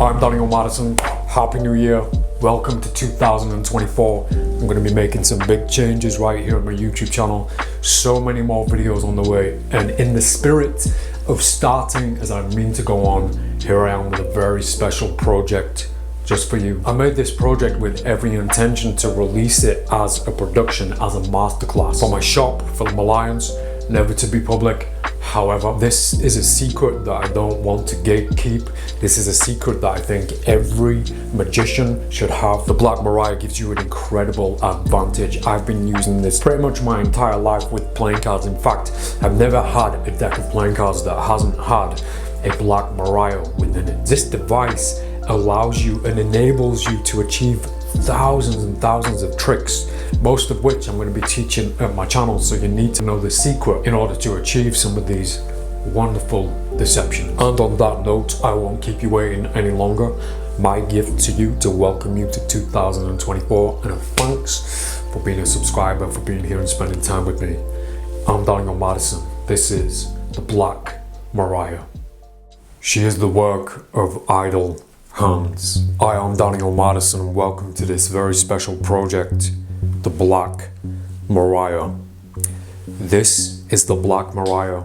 I'm Daniel Madison. Happy New Year. Welcome to 2024. I'm going to be making some big changes right here on my YouTube channel. So many more videos on the way. And in the spirit of starting as I mean to go on, here I am with a very special project just for you. I made this project with every intention to release it as a production, as a masterclass for my shop, for the Malayans, never to be public. However, this is a secret that I don't want to gatekeep. This is a secret that I think every magician should have. The Black Mariah gives you an incredible advantage. I've been using this pretty much my entire life with playing cards. In fact, I've never had a deck of playing cards that hasn't had a Black Mariah within it. This device allows you and enables you to achieve thousands and thousands of tricks, most of which I'm going to be teaching at my channel, so you need to know the secret in order to achieve some of these wonderful deceptions. And on that note, I won't keep you waiting any longer. My gift to you to welcome you to 2024, and a thanks for being a subscriber, for being here and spending time with me. I'm Daniel Madison. This is the Black Mariah. She is the work of idle hands. I am Daniel Madison and welcome to this very special project, the Black Mariah. This is the Black Mariah,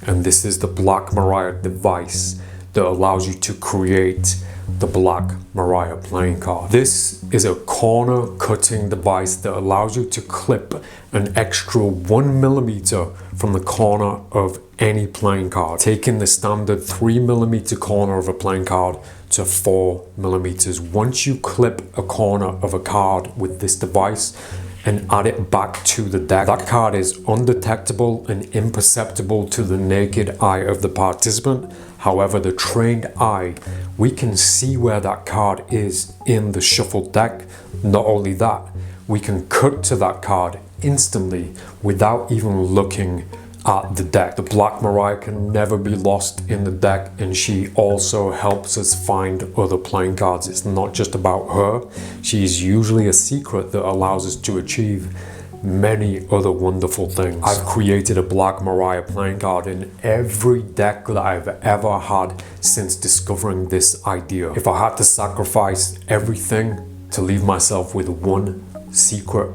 and this is the Black Mariah device that allows you to create the Black Mariah playing card. This is a corner cutting device that allows you to clip an extra 1mm from the corner of any playing card, taking the standard 3mm corner of a playing card to 4mm. Once you clip a corner of a card with this device and add it back to the deck, that card is undetectable and imperceptible to the naked eye of the participant. However, the trained eye, we can see where that card is in the shuffled deck. Not only that, we can cut to that card instantly without even looking at the deck. The Black Mariah can never be lost in the deck, and she also helps us find other playing cards. It's not just about her. She's usually a secret that allows us to achieve many other wonderful things. I've created a Black Mariah playing card in every deck that I've ever had since discovering this idea. If I had to sacrifice everything to leave myself with one secret,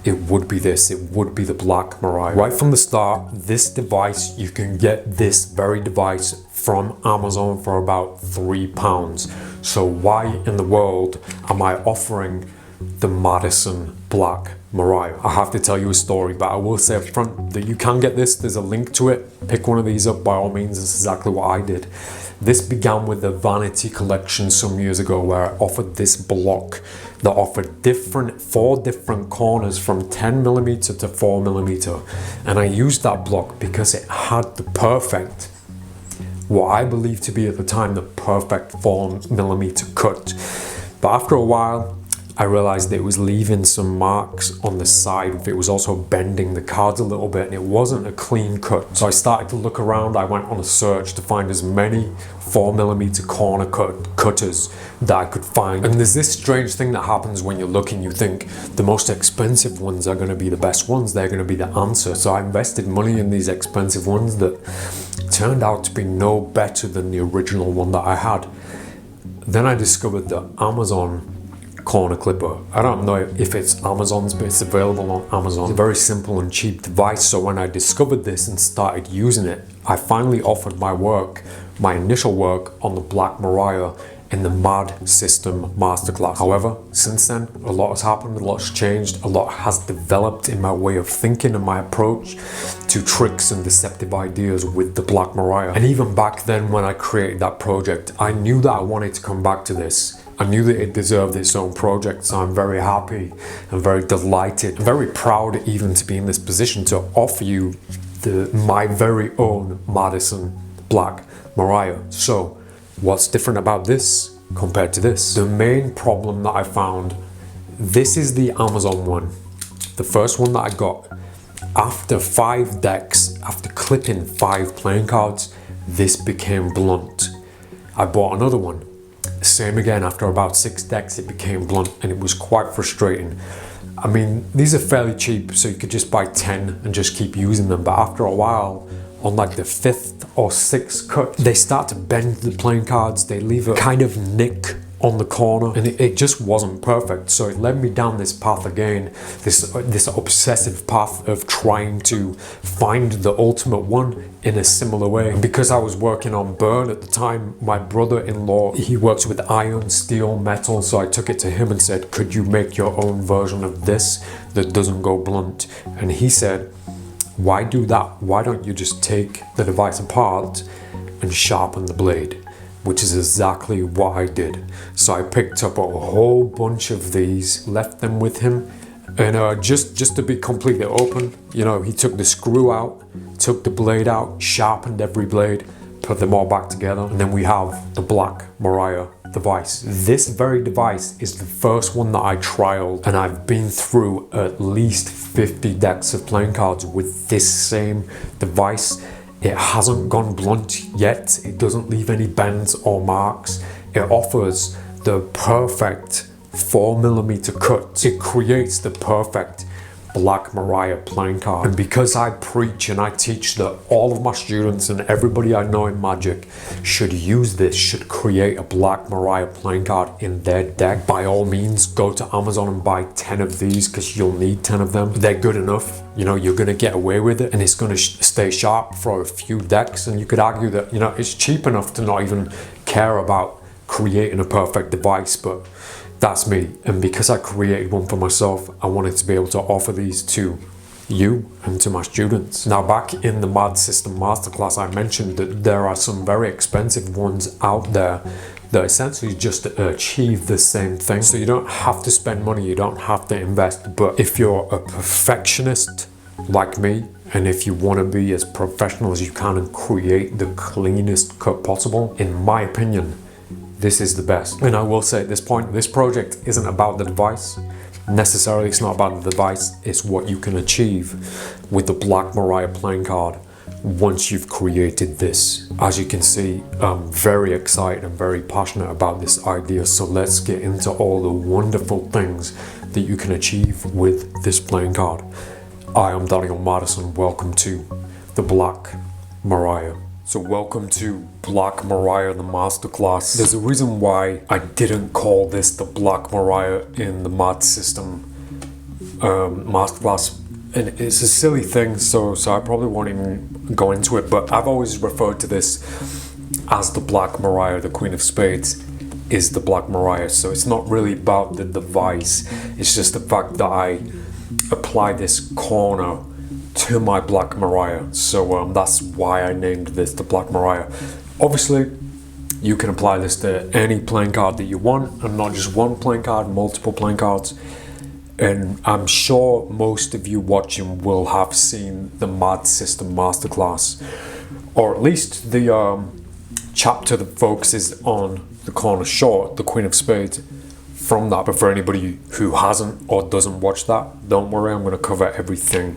it would be this. It would be the Black Mariah. Right from the start, this device, you can get this very device from Amazon for about £3. So why in the world am I offering the MADISON Black Mariah? I have to tell you a story, but I will say up front that you can get this. There's a link to it. Pick one of these up by all means. It's exactly what I did. This began with the Vanity collection some years ago, where I offered this block that offered four different corners from 10mm to 4mm. And I used that block because it had the perfect, what I believed to be at the time, the perfect 4mm cut. But after a while, I realized that it was leaving some marks on the side. It was also bending the cards a little bit, and it wasn't a clean cut. So I started to look around. I went on a search to find as many 4mm corner cutters that I could find. And there's this strange thing that happens when you're looking. You think the most expensive ones are going to be the best ones. They're going to be the answer. So I invested money in these expensive ones that turned out to be no better than the original one that I had. Then I discovered the Amazon corner clipper. I don't know if it's Amazon's, but it's available on Amazon. It's a very simple and cheap device. So when I discovered this and started using it, I finally offered my initial work on the Black Mariah in the MADISON Masterclass. However, since then, a lot has happened, a lot's changed, a lot has developed in my way of thinking and my approach to tricks and deceptive ideas with the Black Mariah. And even back then when I created that project, I knew that I wanted to come back to this. I knew that it deserved its own project, so I'm very happy and very delighted, and very proud even to be in this position to offer you my very own MADISON Black Mariah. So what's different about this compared to this? The main problem that I found, this is the Amazon one, the first one that I got. After 5 decks, after clipping 5 playing cards, this became blunt. I bought another one. Same again, after about 6 decks, it became blunt, and it was quite frustrating. I mean, these are fairly cheap, so you could just buy 10 and just keep using them. But after a while, on like the 5th or 6th cut, they start to bend the playing cards. They leave a kind of nick on the corner, and it just wasn't perfect. So it led me down this path again, this obsessive path of trying to find the ultimate one in a similar way. And because I was working on burn at the time, my brother-in-law, he works with iron, steel, metal, so I took it to him and said, could you make your own version of this that doesn't go blunt? And he said, why do that? Why don't you just take the device apart and sharpen the blade? Which is exactly what I did. So I picked up a whole bunch of these, left them with him, and just to be completely open, you know, he took the screw out, took the blade out, sharpened every blade, put them all back together, and then we have the Black Mariah device. This very device is the first one that I trialed, and I've been through at least 50 decks of playing cards with this same device. It hasn't gone blunt yet. It doesn't leave any bends or marks. It offers the perfect 4mm cut. It creates the perfect Black Mariah playing card. And because I preach and I teach that all of my students and everybody I know in Magic should use this, should create a Black Mariah playing card in their deck, by all means go to Amazon and buy 10 of these, because you'll need 10 of them. They're good enough, you know, you're gonna get away with it, and it's gonna stay sharp for a few decks. And you could argue that, you know, it's cheap enough to not even care about creating a perfect device, but that's me. And because I created one for myself, I wanted to be able to offer these to you and to my students. Now, back in the MADISON Masterclass, I mentioned that there are some very expensive ones out there that essentially just achieve the same thing. So you don't have to spend money, you don't have to invest. But if you're a perfectionist like me, and if you want to be as professional as you can and create the cleanest cut possible, in my opinion, this is the best. And I will say at this point, this project isn't about the device. Necessarily, it's not about the device, it's what you can achieve with the Black Mariah playing card once you've created this. As you can see, I'm very excited and very passionate about this idea. So let's get into all the wonderful things that you can achieve with this playing card. I am Daniel Madison. Welcome to the Black Mariah. So welcome to Black Mariah, the Masterclass. There's a reason why I didn't call this the Black Mariah in the MADISON Masterclass. And it's a silly thing, so I probably won't even go into it, but I've always referred to this as the Black Mariah. The Queen of Spades is the Black Mariah. So it's not really about the device. It's just the fact that I apply this corner to my Black Mariah. So that's why I named this the Black Mariah. Obviously, you can apply this to any playing card that you want, and not just one playing card, multiple playing cards. And I'm sure most of you watching will have seen the MADISON Masterclass, or at least the chapter that focuses on the corner short, the Queen of Spades, from that. But for anybody who hasn't or doesn't watch that, don't worry, I'm going to cover everything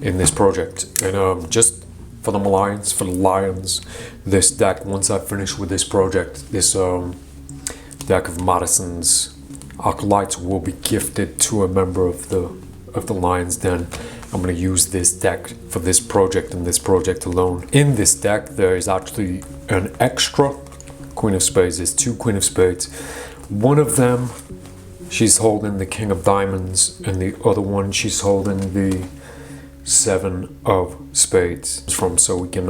in this project. And just for the Lions, this deck, once I finish with this project, this deck of Madison's Acolytes will be gifted to a member of the Lions Den. I'm going to use this deck for this project and this project alone. In this deck, there is actually an extra Queen of Spades. There's two Queen of Spades. One of them, she's holding the King of Diamonds, and the other one, she's holding the 7 of Spades. So we can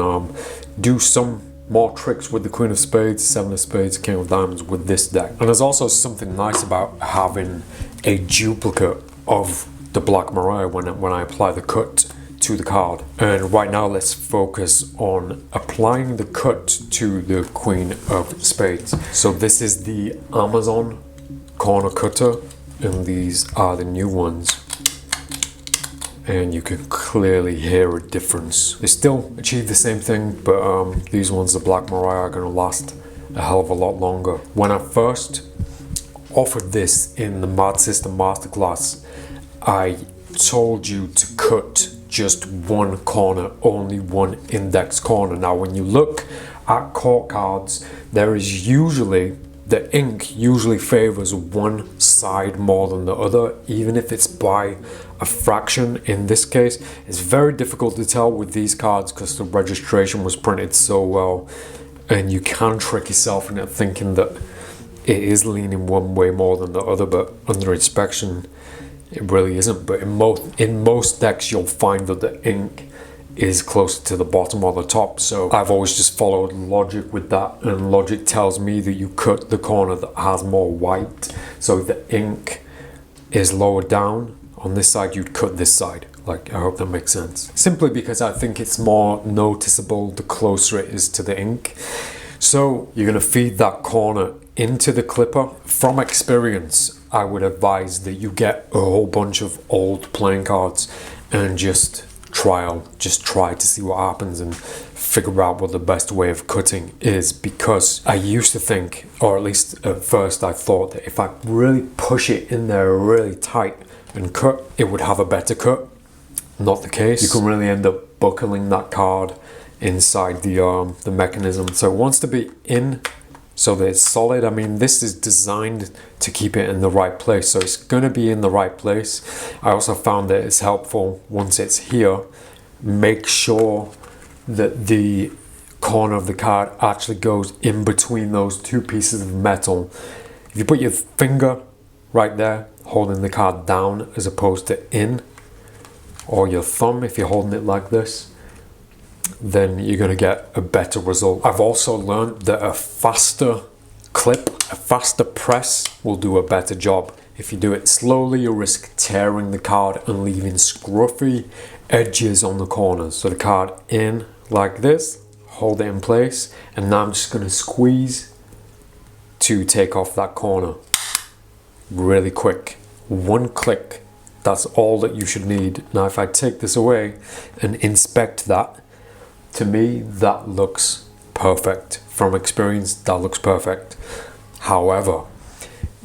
do some more tricks with the Queen of Spades, 7 of Spades, King of Diamonds with this deck. And there's also something nice about having a duplicate of the Black Mariah when I apply the cut to the card. And right now, let's focus on applying the cut to the Queen of Spades. So this is the Amazon corner cutter, and these are the new ones. And you can clearly hear a difference. They still achieve the same thing, but these ones, the Black Mariah, are gonna last a hell of a lot longer. When I first offered this in the MADISON Masterclass, I told you to cut just one corner, only one index corner. Now, when you look at court cards, there is usually the ink usually favors one side more than the other, even if it's by a fraction. In this case, it's very difficult to tell with these cards because the registration was printed so well, and you can trick yourself into thinking that it is leaning one way more than the other, but under inspection it really isn't. But in most decks you'll find that the ink is closer to the bottom or the top, so I've always just followed logic with that, and logic tells me that you cut the corner that has more white, so the ink is lower down on this side, you'd cut this side. Like, I hope that makes sense. Simply because I think it's more noticeable the closer it is to the ink. So you're gonna feed that corner into the clipper. From experience, I would advise that you get a whole bunch of old playing cards and just try to see what happens and figure out what the best way of cutting is, because I used to think, or at least at first I thought, that if I really push it in there really tight and cut, it would have a better cut. Not the case. You can really end up buckling that card inside the mechanism. So it wants to be in so that it's solid. I mean, this is designed to keep it in the right place, so it's going to be in the right place. I also found that it's helpful once it's here, make sure that the corner of the card actually goes in between those two pieces of metal. If you put your finger right there holding the card down as opposed to in, or your thumb if you're holding it like this, then you're going to get a better result. I've also learned that a faster clip, a faster press will do a better job. If you do it slowly, you risk tearing the card and leaving scruffy edges on the corners. So the card in like this, hold it in place, and now I'm just going to squeeze to take off that corner really quick. One click, that's all that you should need. Now if I take this away and inspect that, to me that looks perfect. From experience, that looks perfect. However,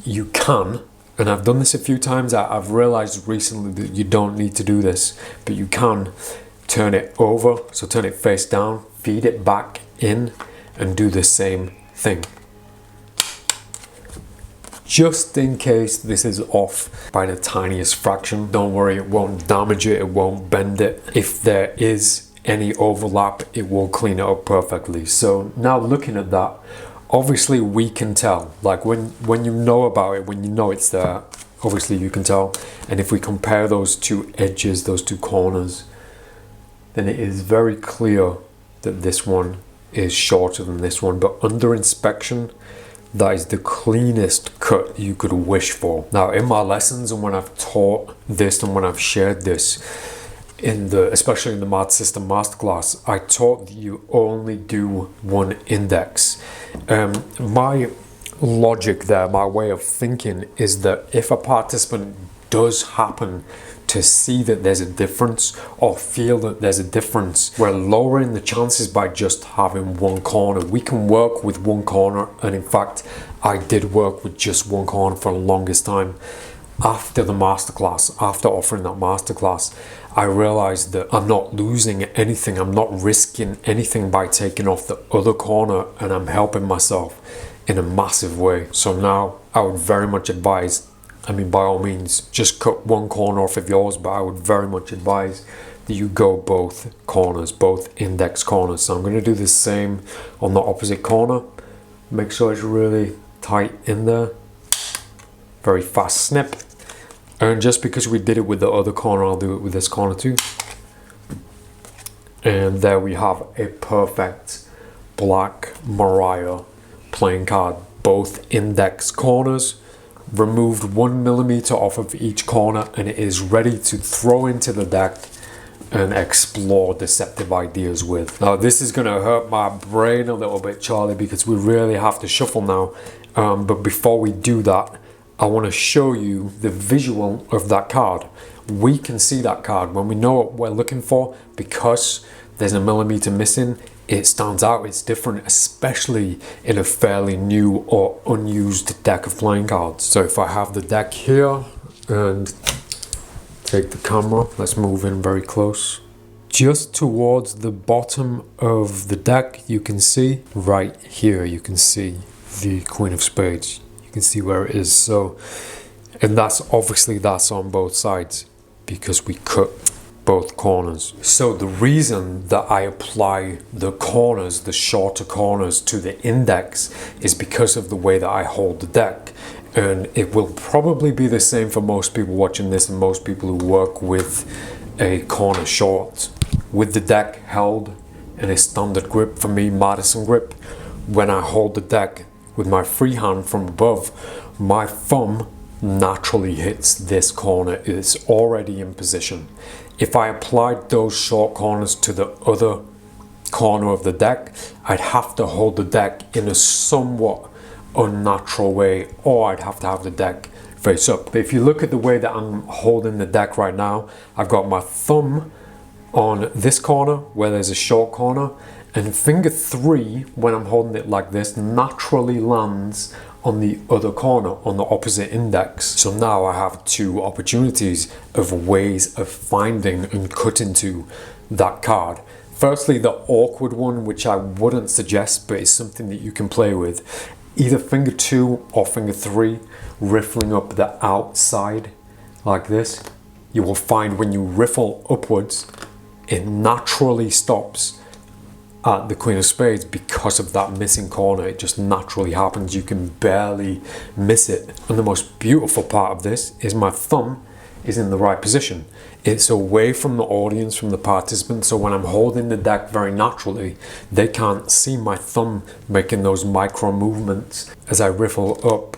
you can, and I've done this a few times, I've realized recently that you don't need to do this, but you can turn it over, so turn it face down, feed it back in, and do the same thing. Just in case this is off by the tiniest fraction, don't worry, it won't damage it, it won't bend it. If there is any overlap, it will clean it up perfectly. So now looking at that, obviously we can tell, like when you know about it, when you know it's there, obviously you can tell. And if we compare those two edges, those two corners, then it is very clear that this one is shorter than this one. But under inspection, that is the cleanest cut you could wish for. Now in my lessons and when I've taught this and when I've shared this, especially in the Mad System Masterclass, I taught that you only do one index. My logic there, my way of thinking is that if a participant does happen to see that there's a difference or feel that there's a difference, we're lowering the chances by just having one corner. We can work with one corner, and in fact I did work with just one corner for the longest time. After the masterclass, after offering that masterclass, I realized that I'm not losing anything, I'm not risking anything by taking off the other corner, and I'm helping myself in a massive way. So now I would very much advise, I mean by all means, just cut one corner off of yours, but I would very much advise that you go both corners, both index corners. So I'm going to do the same on the opposite corner. Make sure it's really tight in there. Very fast snip. And just because we did it with the other corner, I'll do it with this corner too. And there we have a perfect Black Mariah playing card. Both index corners, removed 1mm off of each corner, and it is ready to throw into the deck and explore deceptive ideas with. Now this is going to hurt my brain a little bit, Charlie, because we really have to shuffle now. But before we do that, I want to show you the visual of that card. We can see that card when we know what we're looking for. Because there's a millimeter missing, it stands out, it's different, especially in a fairly new or unused deck of playing cards. So if I have the deck here and take the camera, let's move in very close. Just towards the bottom of the deck, you can see right here, you can see the Queen of Spades. You can see where it is. So, and that's obviously that's on both sides because we cut both corners. So the reason that I apply the corners, the shorter corners to the index is because of the way that I hold the deck. And it will probably be the same for most people watching this and most people who work with a corner short. With the deck held in a standard grip, for me, MADISON grip, when I hold the deck with my free hand from above, my thumb naturally hits this corner. It's already in position. If I applied those short corners to the other corner of the deck, I'd have to hold the deck in a somewhat unnatural way, or I'd have to have the deck face up. But if you look at the way that I'm holding the deck right now, I've got my thumb on this corner where there's a short corner, and finger 3, when I'm holding it like this, naturally lands on the other corner, on the opposite index. So now I have two opportunities of ways of finding and cutting to that card. Firstly, the awkward one, which I wouldn't suggest, but it's something that you can play with. Either finger 2 or finger 3, riffling up the outside like this. You will find when you riffle upwards, it naturally stops at the Queen of Spades because of that missing corner. It just naturally happens. You can barely miss it. And the most beautiful part of this is my thumb is in the right position. It's away from the audience, from the participants, so when I'm holding the deck very naturally, they can't see my thumb making those micro movements as I riffle up,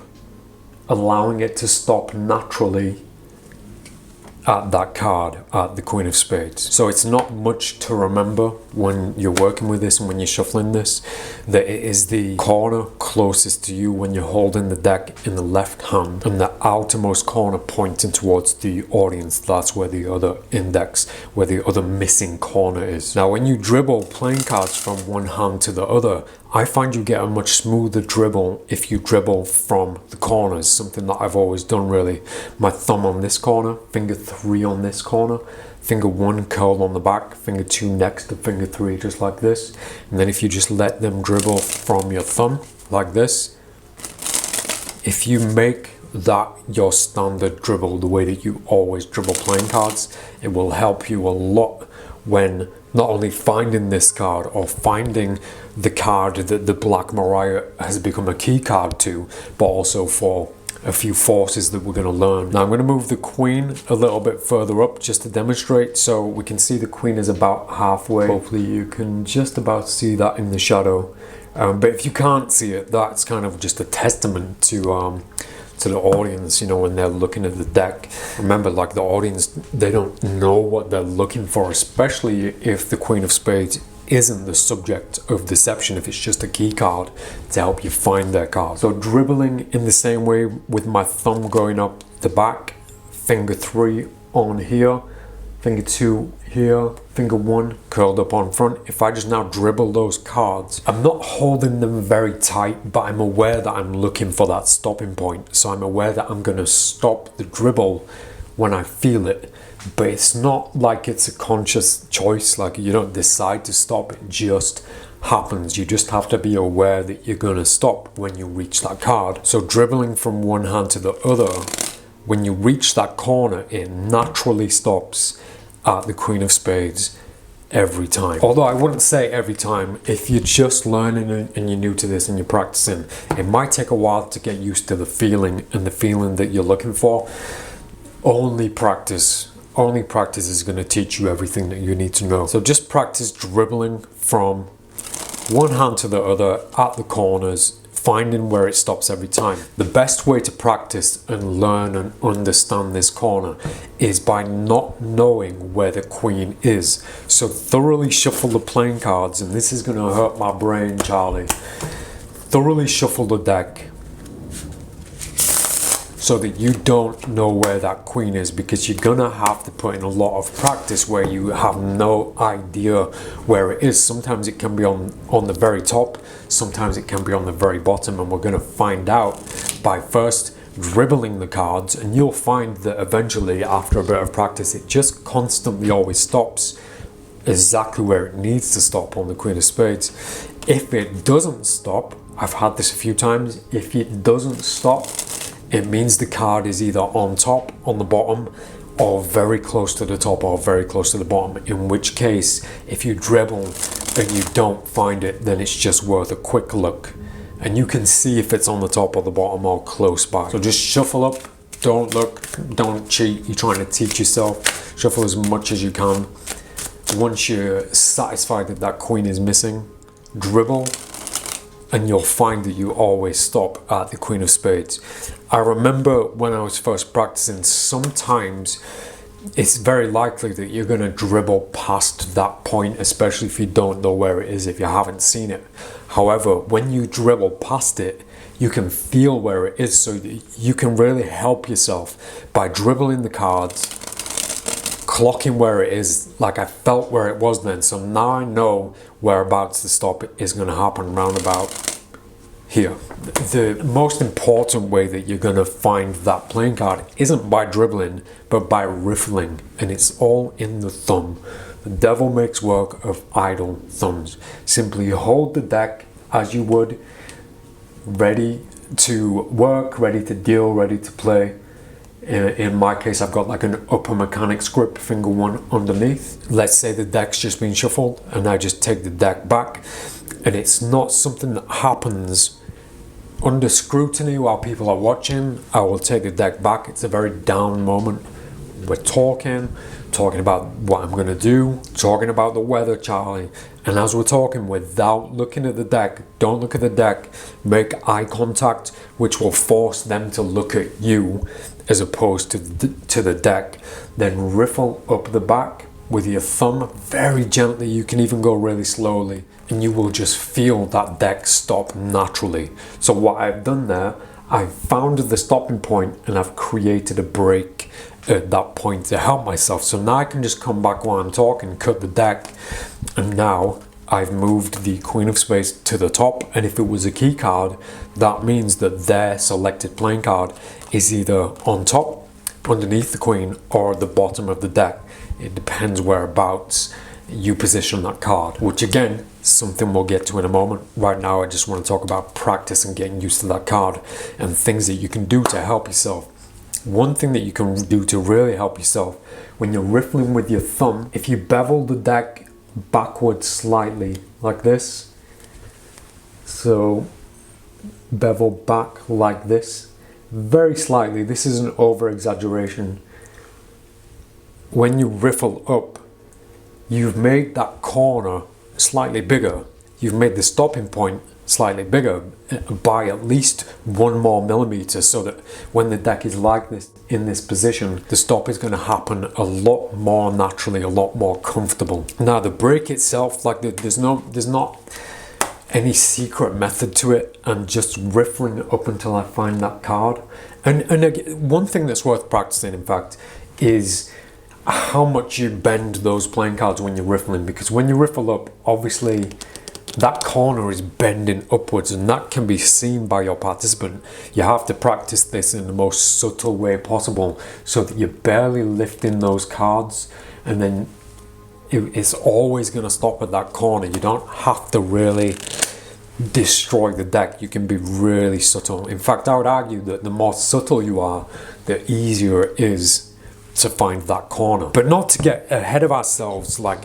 allowing it to stop naturally at that card, at the Queen of Spades. So it's not much to remember when you're working with this and when you're shuffling this, that it is the corner closest to you when you're holding the deck in the left hand, and the outermost corner pointing towards the audience. That's where the other index, where the other missing corner is. Now when you dribble playing cards from one hand to the other, I find you get a much smoother dribble if you dribble from the corners, something that I've always done really. My thumb on this corner, finger 3 on this corner, finger 1 curled on the back, finger 2 next to finger 3, just like this. And then if you just let them dribble from your thumb like this, if you make that your standard dribble, the way that you always dribble playing cards, it will help you a lot when not only finding this card or finding the card that the Black Mariah has become a key card to, but also for a few forces that we're going to learn. Now I'm going to move the Queen a little bit further up just to demonstrate, so we can see the Queen is about halfway. Hopefully you can just about see that in the shadow, but if you can't see it, that's kind of just a testament to the audience, you know, when they're looking at the deck. Remember, like, the audience, they don't know what they're looking for, especially if the Queen of Spades isn't the subject of deception, if it's just a key card to help you find their card. So dribbling in the same way with my thumb going up the back, finger 3 on here, finger 2 here, finger 1 curled up on front. If I just now dribble those cards, I'm not holding them very tight, but I'm aware that I'm looking for that stopping point. So I'm aware that I'm going to stop the dribble when I feel it, but it's not like it's a conscious choice, like you don't decide to stop, it just happens. You just have to be aware that you're going to stop when you reach that card. So dribbling from one hand to the other, when you reach that corner, it naturally stops at the Queen of Spades every time. Although I wouldn't say every time. If you're just learning and you're new to this and you're practicing, it might take a while to get used to the feeling and the feeling that you're looking for. Only practice is going to teach you everything that you need to know. So just practice dribbling from one hand to the other at the corners, finding where it stops every time. The best way to practice and learn and understand this corner is by not knowing where the Queen is. So thoroughly shuffle the playing cards, and this is going to hurt my brain, Charlie. Thoroughly shuffle the deck so that you don't know where that Queen is, because you're gonna have to put in a lot of practice where you have no idea where it is. Sometimes it can be on the very top, sometimes it can be on the very bottom, and we're gonna find out by first dribbling the cards, and you'll find that eventually after a bit of practice it just constantly always stops exactly where it needs to stop on the Queen of Spades. If it doesn't stop, I've had this a few times. If it doesn't stop, it means the card is either on top, on the bottom, or very close to the top or very close to the bottom. In which case, if you dribble and you don't find it, then it's just worth a quick look. And you can see if it's on the top or the bottom or close by. So just shuffle up, don't look, don't cheat. You're trying to teach yourself. Shuffle as much as you can. Once you're satisfied that that queen is missing, dribble, and you'll find that you always stop at the queen of spades. I remember when I was first practicing, sometimes it's very likely that you're going to dribble past that point, especially if you don't know where it is, if you haven't seen it. However, when you dribble past it, you can feel where it is, so you can really help yourself by dribbling the cards, clocking where it is. Like I felt where it was then, so now I know whereabouts the stop is going to happen round about here. The most important way that you're going to find that playing card isn't by dribbling, but by riffling, and it's all in the thumb. The devil makes work of idle thumbs. Simply hold the deck as you would, ready to work, ready to deal, ready to play. In my case, I've got like an upper mechanics grip, finger one underneath. Let's say the deck's just been shuffled and I just take the deck back, and it's not something that happens under scrutiny while people are watching. I will take the deck back. It's a very down moment. We're talking about what I'm going to do, talking about the weather, Charlie. And as we're talking, without looking at the deck, don't look at the deck, make eye contact, which will force them to look at you as opposed to the deck. Then riffle up the back with your thumb very gently. You can even go really slowly, and you will just feel that deck stop naturally. So what I've done there, I've found the stopping point and I've created a break at that point to help myself. So now I can just come back while I'm talking, cut the deck, and now I've moved the queen of spades to the top. And if it was a key card, that means that their selected playing card is either on top, underneath the queen, or the bottom of the deck. It depends whereabouts you position that card, which again, something we'll get to in a moment. Right now, I just want to talk about practice and getting used to that card and things that you can do to help yourself. One thing that you can do to really help yourself when you're riffling with your thumb, if you bevel the deck backwards slightly like this, so bevel back like this, very slightly, this is an over exaggeration. When you riffle up, you've made that corner slightly bigger. You've made the stopping point slightly bigger by at least 1 more millimeter, so that when the deck is like this, in this position, the stop is going to happen a lot more naturally, a lot more comfortable. Now the break itself, like there's not any secret method to it. I'm just riffling up until I find that card. And again, one thing that's worth practicing, in fact, is how much you bend those playing cards when you're riffling, because when you riffle up, obviously that corner is bending upwards, and that can be seen by your participant. You have to practice this in the most subtle way possible so that you're barely lifting those cards, and then it's always going to stop at that corner. You don't have to really destroy the deck. You can be really subtle. In fact, I would argue that the more subtle you are, the easier it is to find that corner. But not to get ahead of ourselves, like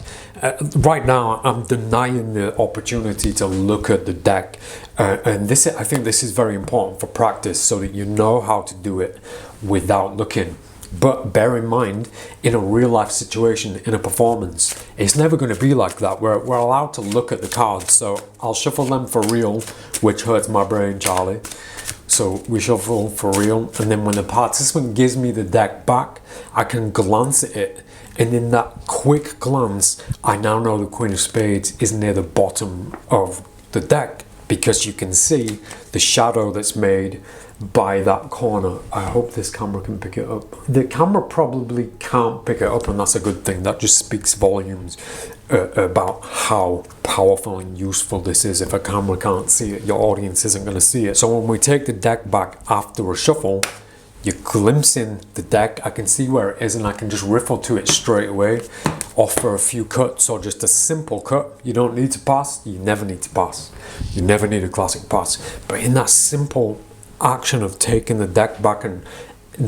right now I'm denying the opportunity to look at the deck, and this, I think this is very important for practice, so that you know how to do it without looking. But bear in mind, in a real life situation, in a performance, it's never going to be like that. We're allowed to look at the cards, so I'll shuffle them for real, which hurts my brain, Charlie. So we shuffle for real, and then when the participant gives me the deck back, I can glance at it, and in that quick glance, I now know the queen of spades is near the bottom of the deck, because you can see the shadow that's made by that corner. I hope this camera can pick it up. The camera probably can't pick it up, and that's a good thing. That just speaks volumes about how powerful and useful this is. If a camera can't see it, your audience isn't going to see it. So when we take the deck back after a shuffle, you're glimpsing the deck. I can see where it is and I can just riffle to it straight away, offer a few cuts or just a simple cut. You don't need to pass, you never need to pass. You never need a classic pass. But in that simple action of taking the deck back and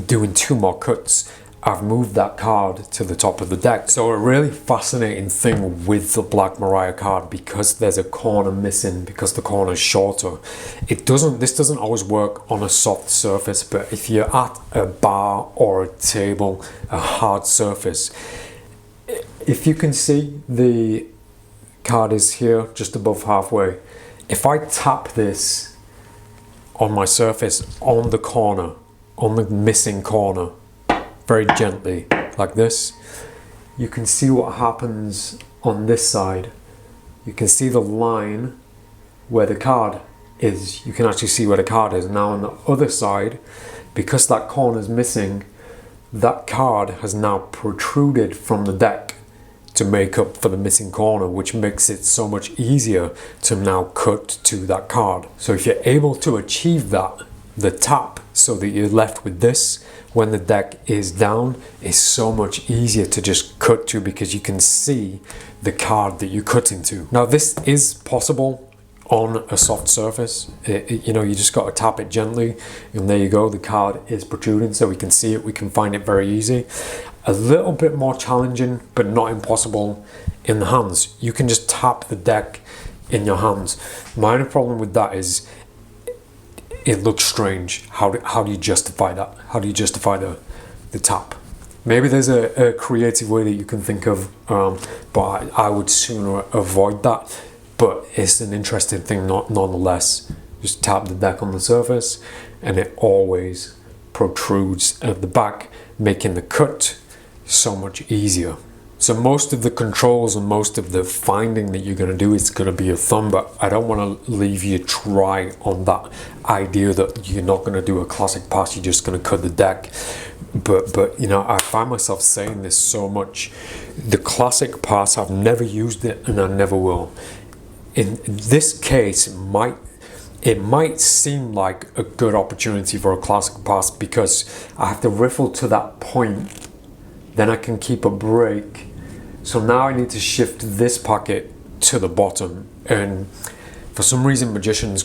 doing 2 more cuts, I've moved that card to the top of the deck. So a really fascinating thing with the Black Mariah card, because there's a corner missing, because the corner is shorter, this doesn't always work on a soft surface, but if you're at a bar or a table, a hard surface, if you can see the card is here just above halfway, if I tap this on my surface on the corner, on the missing corner, very gently like this, you can see what happens on this side. You can see the line where the card is. You can actually see where the card is. Now on the other side, because that corner is missing, that card has now protruded from the deck to make up for the missing corner, which makes it so much easier to now cut to that card. So if you're able to achieve that, the tap, so that you're left with this when the deck is down, is so much easier to just cut to, because you can see the card that you cut into. Now this is possible on a soft surface. You know, you just got to tap it gently and there you go, the card is protruding, so we can see it, we can find it very easy. A little bit more challenging but not impossible in the hands. You can just tap the deck in your hands. My only problem with that is it looks strange. How do you justify that? How do you justify the tap? Maybe there's a creative way that you can think of, but I would sooner avoid that. But it's an interesting thing nonetheless. Just tap the deck on the surface and it always protrudes at the back, making the cut so much easier. So most of the controls and most of the finding that you're going to do is going to be your thumb, but I don't want to leave you dry on that idea that you're not going to do a classic pass, you're just going to cut the deck. But you know, I find myself saying this so much. The classic pass, I've never used it and I never will. In this case, it might seem like a good opportunity for a classic pass because I have to riffle to that point, then I can keep a break. So now I need to shift this pocket to the bottom, and for some reason magicians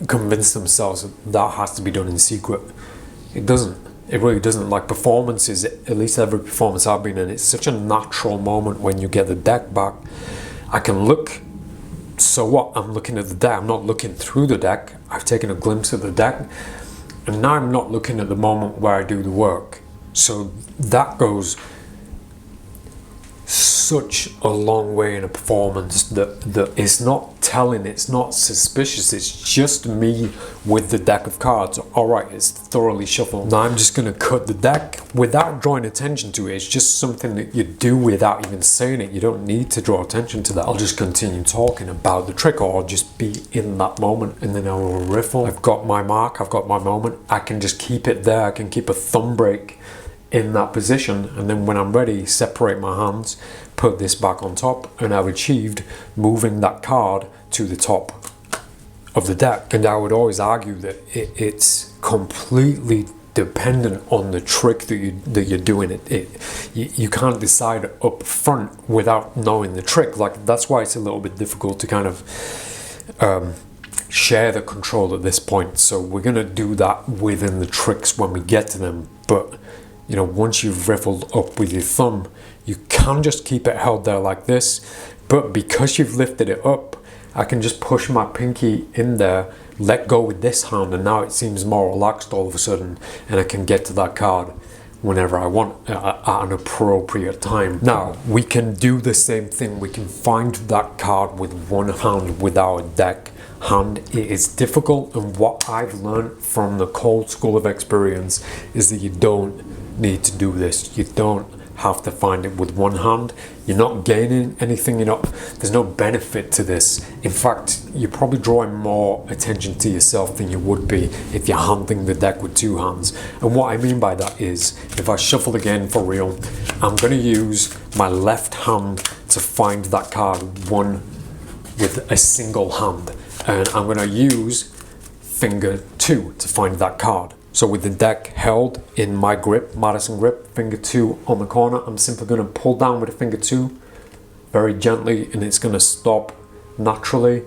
convince themselves that has to be done in secret. It doesn't. It really doesn't. Like performances, at least every performance I've been in, it's such a natural moment when you get the deck back. I can look, so what? I'm looking at the deck, I'm not looking through the deck. I've taken a glimpse of the deck, and now I'm not looking at the moment where I do the work. So that goes such a long way in a performance that it's not telling, it's not suspicious, it's just me with the deck of cards. Alright, it's thoroughly shuffled. Now I'm just going to cut the deck without drawing attention to it. It's just something that you do without even saying it. You don't need to draw attention to that. I'll just continue talking about the trick, or I'll just be in that moment and then I will riffle. I've got my mark, I've got my moment. I can just keep it there. I can keep a thumb break in that position, and then when I'm ready, separate my hands, put this back on top, and I've achieved moving that card to the top of the deck. And I would always argue that it's completely dependent on the trick that you're doing. You can't decide up front without knowing the trick. Like, that's why it's a little bit difficult to kind of share the control at this point. So we're gonna do that within the tricks when we get to them. But you know, once you've riffled up with your thumb, you can just keep it held there like this. But because you've lifted it up, I can just push my pinky in there, let go with this hand, and now it seems more relaxed all of a sudden, and I can get to that card whenever I want at an appropriate time. Now, we can do the same thing. We can find that card with one hand with our deck hand. It is difficult, and what I've learned from the cold school of experience is that you don't need to do this. You don't have to find it with one hand. You're not gaining anything. There's no benefit to this. In fact, you're probably drawing more attention to yourself than you would be if you're handling the deck with two hands. And what I mean by that is, if I shuffle again for real, I'm going to use my left hand to find that card with a single hand, and I'm going to use finger 2 to find that card. So with the deck held in my grip, MADISON grip, finger 2 on the corner, I'm simply going to pull down with a finger 2 very gently, and it's going to stop naturally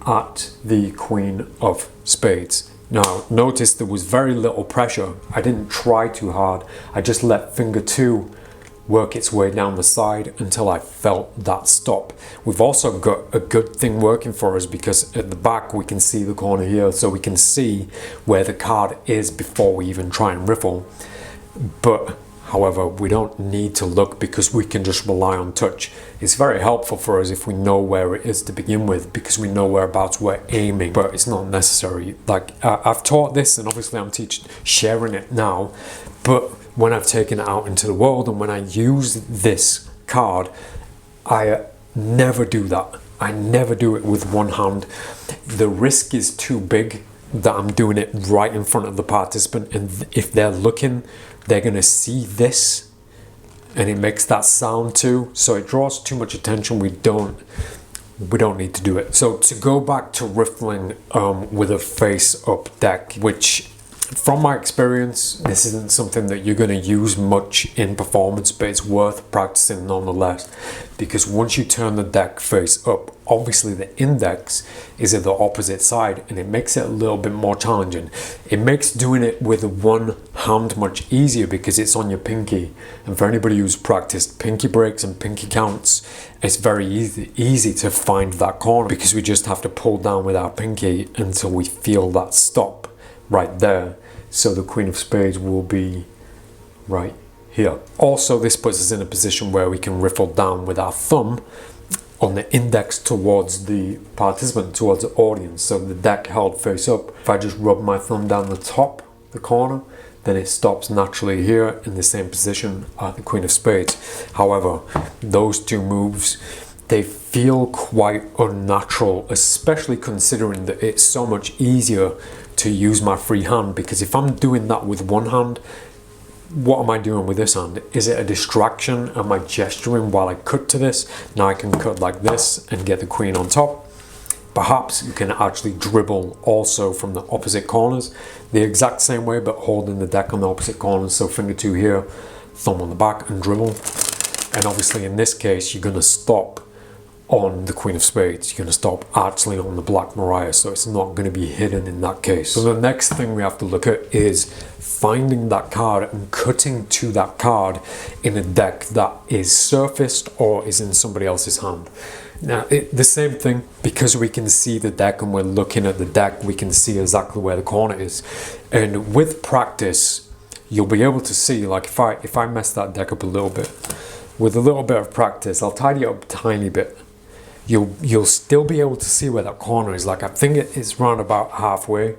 at the Queen of Spades. Now notice there was very little pressure. I didn't try too hard. I just let finger 2 work its way down the side until I felt that stop. We've also got a good thing working for us because at the back we can see the corner here, so we can see where the card is before we even try and riffle. But however, we don't need to look because we can just rely on touch. It's very helpful for us if we know where it is to begin with, because we know whereabouts we're aiming, but it's not necessary. Like I've taught this, and obviously I'm sharing it now, but when I've taken it out into the world and when I use this card, I never do that. I never do it with one hand. The risk is too big that I'm doing it right in front of the participant, and if they're looking, they're going to see this, and it makes that sound too, so it draws too much attention. We don't need to do it. So to go back to riffling with a face up deck, which from my experience, this isn't something that you're going to use much in performance, but it's worth practicing nonetheless, because once you turn the deck face up, obviously the index is at the opposite side, and it makes it a little bit more challenging. It makes doing it with one hand much easier because it's on your pinky, and for anybody who's practiced pinky breaks and pinky counts, it's very easy to find that corner because we just have to pull down with our pinky until we feel that stop right there. So the Queen of Spades will be right here. Also, this puts us in a position where we can riffle down with our thumb on the index towards the participant, towards the audience. So the deck held face up, if I just rub my thumb down the top, the corner, then it stops naturally here in the same position at the Queen of Spades. However, those two moves, they feel quite unnatural, especially considering that it's so much easier to use my free hand, because if I'm doing that with one hand, what am I doing with this hand? Is it a distraction? Am I gesturing while I cut to this? Now I can cut like this and get the queen on top. Perhaps you can actually dribble also from the opposite corners the exact same way, but holding the deck on the opposite corners. So finger 2 here, thumb on the back, and dribble. And obviously in this case, you're going to stop on the Queen of Spades. You're going to stop actually on the Black Mariah, so it's not going to be hidden in that case. So the next thing we have to look at is finding that card and cutting to that card in a deck that is surfaced or is in somebody else's hand. Now the same thing, because we can see the deck and we're looking at the deck, we can see exactly where the corner is, and with practice you'll be able to see, like if I mess that deck up a little bit, with a little bit of practice, I'll tidy it up a tiny bit, you'll still be able to see where that corner is. Like I think it's round about halfway.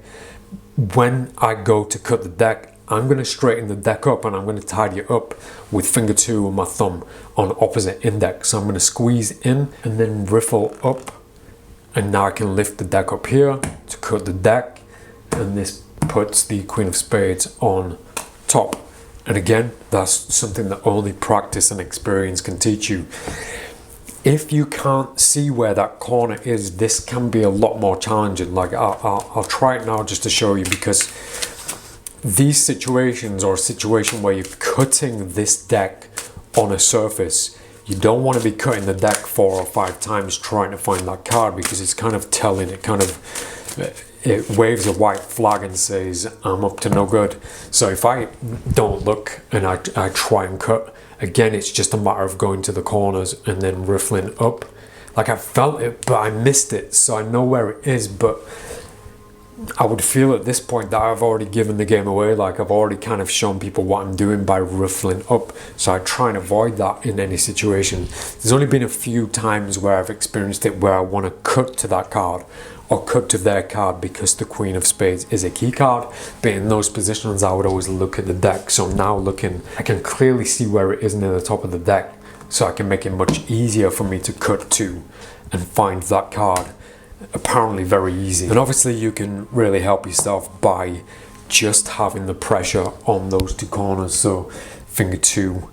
When I go to cut the deck, I'm going to straighten the deck up and I'm going to tidy it up with finger 2 and my thumb on opposite index. So I'm going to squeeze in and then riffle up, and now I can lift the deck up here to cut the deck, and this puts the Queen of Spades on top. And again, that's something that only practice and experience can teach you. If you can't see where that corner is, this can be a lot more challenging. Like I'll try it now just to show you, because these situations, or a situation where you're cutting this deck on a surface, you don't want to be cutting the deck 4 or 5 times trying to find that card, because it's kind of telling, it waves a white flag and says I'm up to no good. So if I don't look and I try and cut, again, it's just a matter of going to the corners and then riffling up. Like I felt it, but I missed it, so I know where it is, but I would feel at this point that I've already given the game away. Like I've already kind of shown people what I'm doing by riffling up, so I try and avoid that in any situation. There's only been a few times where I've experienced it where I want to cut to that card or cut to their card because the Queen of Spades is a key card, but in those positions I would always look at the deck. So now looking, I can clearly see where it is near the top of the deck, so I can make it much easier for me to cut to and find that card. Apparently very easy. And obviously you can really help yourself by just having the pressure on those 2 corners. So finger 2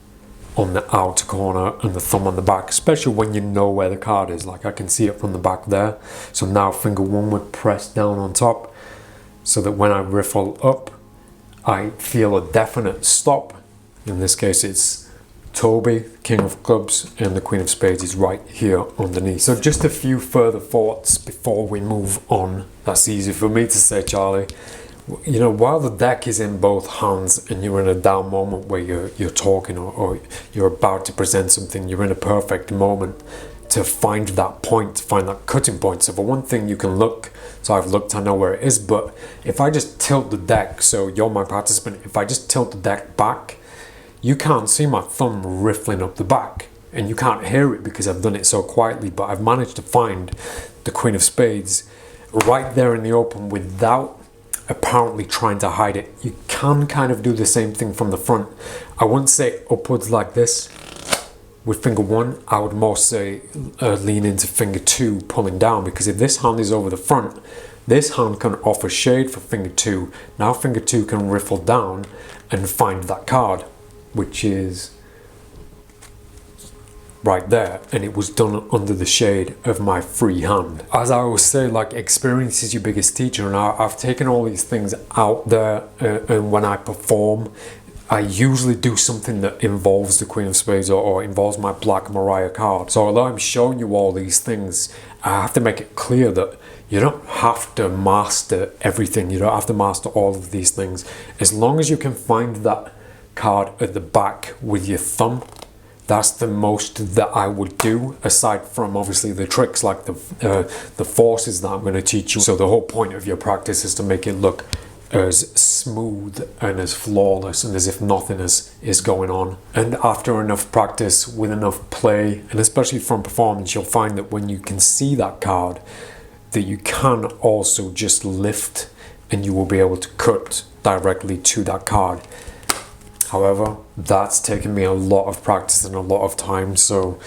on the outer corner and the thumb on the back, especially when you know where the card is. Like I can see it from the back there. So now finger 1 would press down on top, so that when I riffle up, I feel a definite stop. In this case it's Toby, King of Clubs, and the Queen of Spades is right here underneath. So just a few further thoughts before we move on. That's easy for me to say, Charlie. You know, while the deck is in both hands and you're in a down moment where you're talking or you're about to present something, you're in a perfect moment to find that point, to find that cutting point. So for one thing, you can look. So I've looked, I know where it is, but if I just tilt the deck, so you're my participant, if I just tilt the deck back, you can't see my thumb riffling up the back, and you can't hear it because I've done it so quietly, but I've managed to find the Queen of Spades right there in the open without apparently trying to hide it. You can kind of do the same thing from the front. I wouldn't say upwards like this with finger one. I would more say lean into finger two, pulling down, because if this hand is over the front, this hand can offer shade for finger two. Now finger two can riffle down and find that card, which is right there, and it was done under the shade of my free hand. As I always say, like, experience is your biggest teacher, and I've taken all these things out there, and when I perform, I usually do something that involves the Queen of Spades or involves my Black Mariah card. So although I'm showing you all these things, I have to make it clear that you don't have to master everything. You don't have to master all of these things. As long as you can find that card at the back with your thumb, that's the most that I would do, aside from obviously the tricks like the forces that I'm going to teach you. So the whole point of your practice is to make it look as smooth and as flawless and as if nothing is going on. And after enough practice, with enough play, and especially from performance, you'll find that when you can see that card, that you can also just lift and you will be able to cut directly to that card. However, that's taken me a lot of practice and a lot of time, so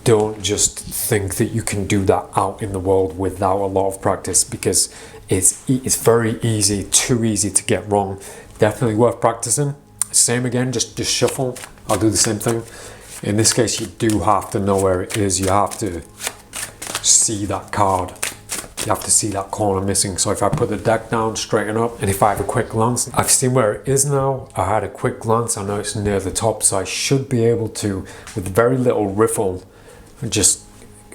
don't just think that you can do that out in the world without a lot of practice, because it's very easy, too easy to get wrong. Definitely worth practicing. Same again, just shuffle. I'll do the same thing. In this case, you do have to know where it is. You have to see that card. You have to see that corner missing. So if I put the deck down, straighten up, and if I have a quick glance, I've seen where it is now. I had a quick glance, I know it's near the top, so I should be able to, with very little riffle, just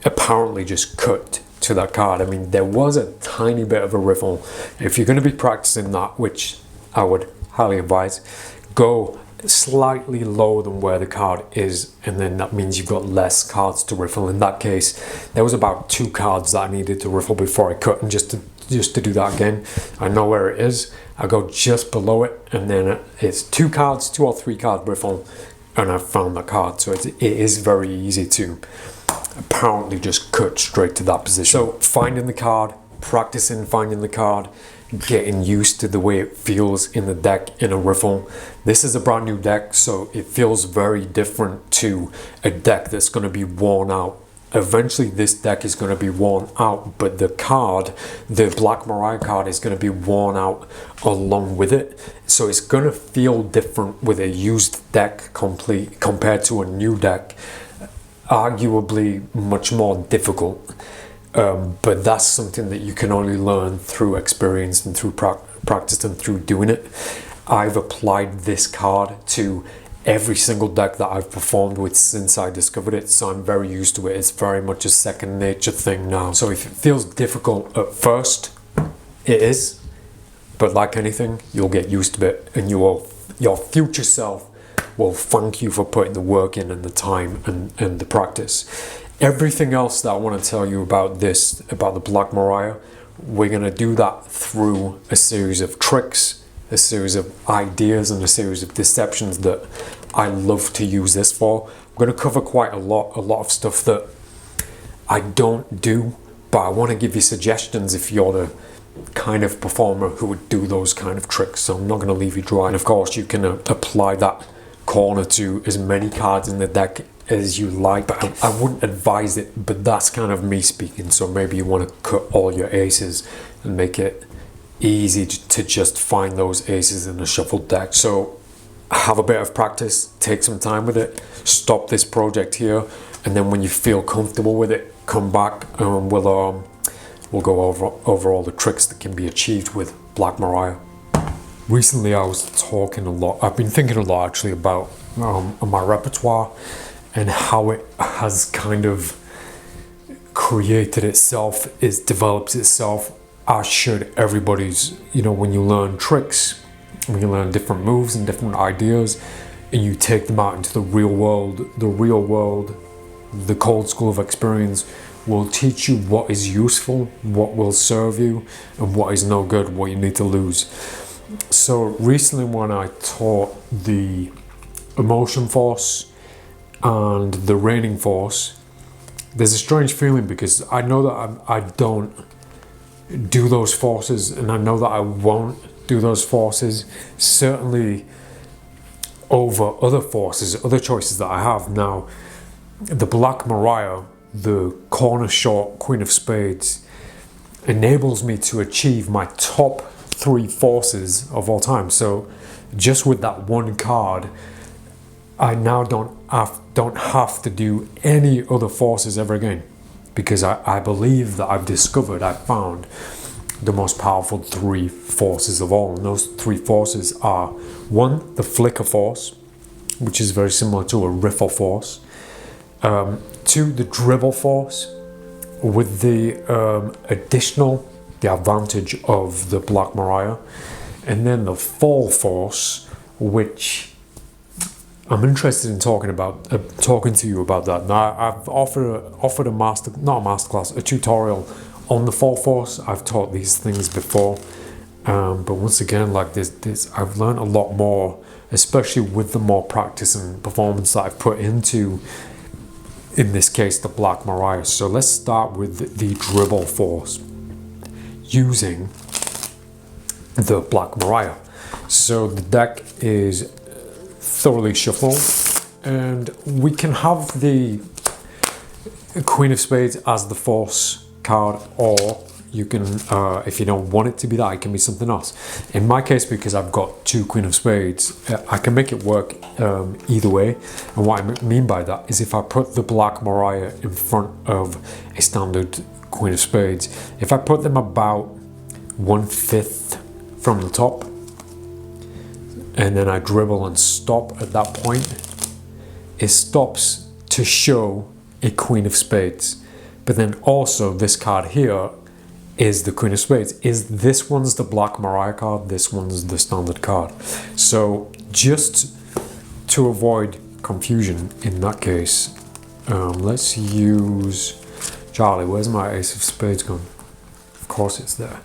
apparently just cut to that card. I mean, there was a tiny bit of a riffle. If you're going to be practicing that, which I would highly advise, go slightly lower than where the card is, and then that means you've got less cards to riffle. In that case, there was about 2 cards that I needed to riffle before I cut, and just to do that again, I know where it is. I go just below it, and then it's 2 or 3 card riffle, and I've found that card. So it is very easy to apparently just cut straight to that position. So finding the card, practicing finding the card, getting used to the way it feels in the deck in a riffle. This is a brand new deck, so it feels very different to a deck that's going to be worn out. Eventually this deck is going to be worn out, but the card, the Black Mariah card, is going to be worn out along with it. So it's going to feel different with a used deck compared to a new deck. Arguably much more difficult. But that's something that you can only learn through experience and through practice and through doing it. I've applied this card to every single deck that I've performed with since I discovered it, so I'm very used to it. It's very much a second nature thing now. So if it feels difficult at first, it is, but like anything, you'll get used to it, and your future self will thank you for putting the work in and the time and the practice. Everything else that I want to tell you about the Black Mariah, we're going to do that through a series of tricks, a series of ideas, and a series of deceptions that I love to use this for. I'm going to cover quite a lot of stuff that I don't do, but I want to give you suggestions if you're the kind of performer who would do those kind of tricks. So I'm not going to leave you dry. And of course, you can apply that corner to as many cards in the deck as you like, but I wouldn't advise it, but that's kind of me speaking. So maybe you want to cut all your aces and make it easy to just find those aces in a shuffled deck. So have a bit of practice, take some time with it, stop this project here, and then when you feel comfortable with it, come back and we'll go over all the tricks that can be achieved with Black Mariah. recently I was talking a lot, I've been thinking a lot actually about my repertoire and how it has kind of created itself, it develops itself, as should everybody's. You know, when you learn tricks, when you learn different moves and different ideas, and you take them out into the real world, the cold school of experience will teach you what is useful, what will serve you, and what is no good, what you need to lose. So recently when I taught the emotion force and the reigning force, there's a strange feeling because I know that I don't do those forces, and I know that I won't do those forces, certainly over other forces, other choices that I have. Now, the Black Mariah, the corner short Queen of Spades, enables me to achieve my top 3 forces of all time. So just with that one card, I now don't have to do any other forces ever again, because I believe that I've found the most powerful 3 forces of all. And those 3 forces are: 1, the flicker force, which is very similar to a riffle force; 2, the dribble force, with the advantage of the Black Mariah; and then the fall force, which I'm interested in talking to you about that. Now, I've offered a tutorial on the fall force. I've taught these things before, but once again, like this, I've learned a lot more, especially with the more practice and performance that I've put into, in this case, the Black Mariah. So let's start with the dribble force using the Black Mariah. So the deck is thoroughly shuffled, and we can have the Queen of Spades as the force card, or you can, if you don't want it to be that, it can be something else. In my case, because I've got 2 Queen of Spades, I can make it work either way. And what I mean by that is, if I put the Black Mariah in front of a standard Queen of Spades, if I put them about 1/5 from the top, and then I dribble and stop at that point, it stops to show a Queen of Spades. But then also this card here is the Queen of Spades. This one's the Black Mariah card, this one's the standard card. So just to avoid confusion in that case, let's use Charlie. Where's my Ace of Spades gone? Of course it's there.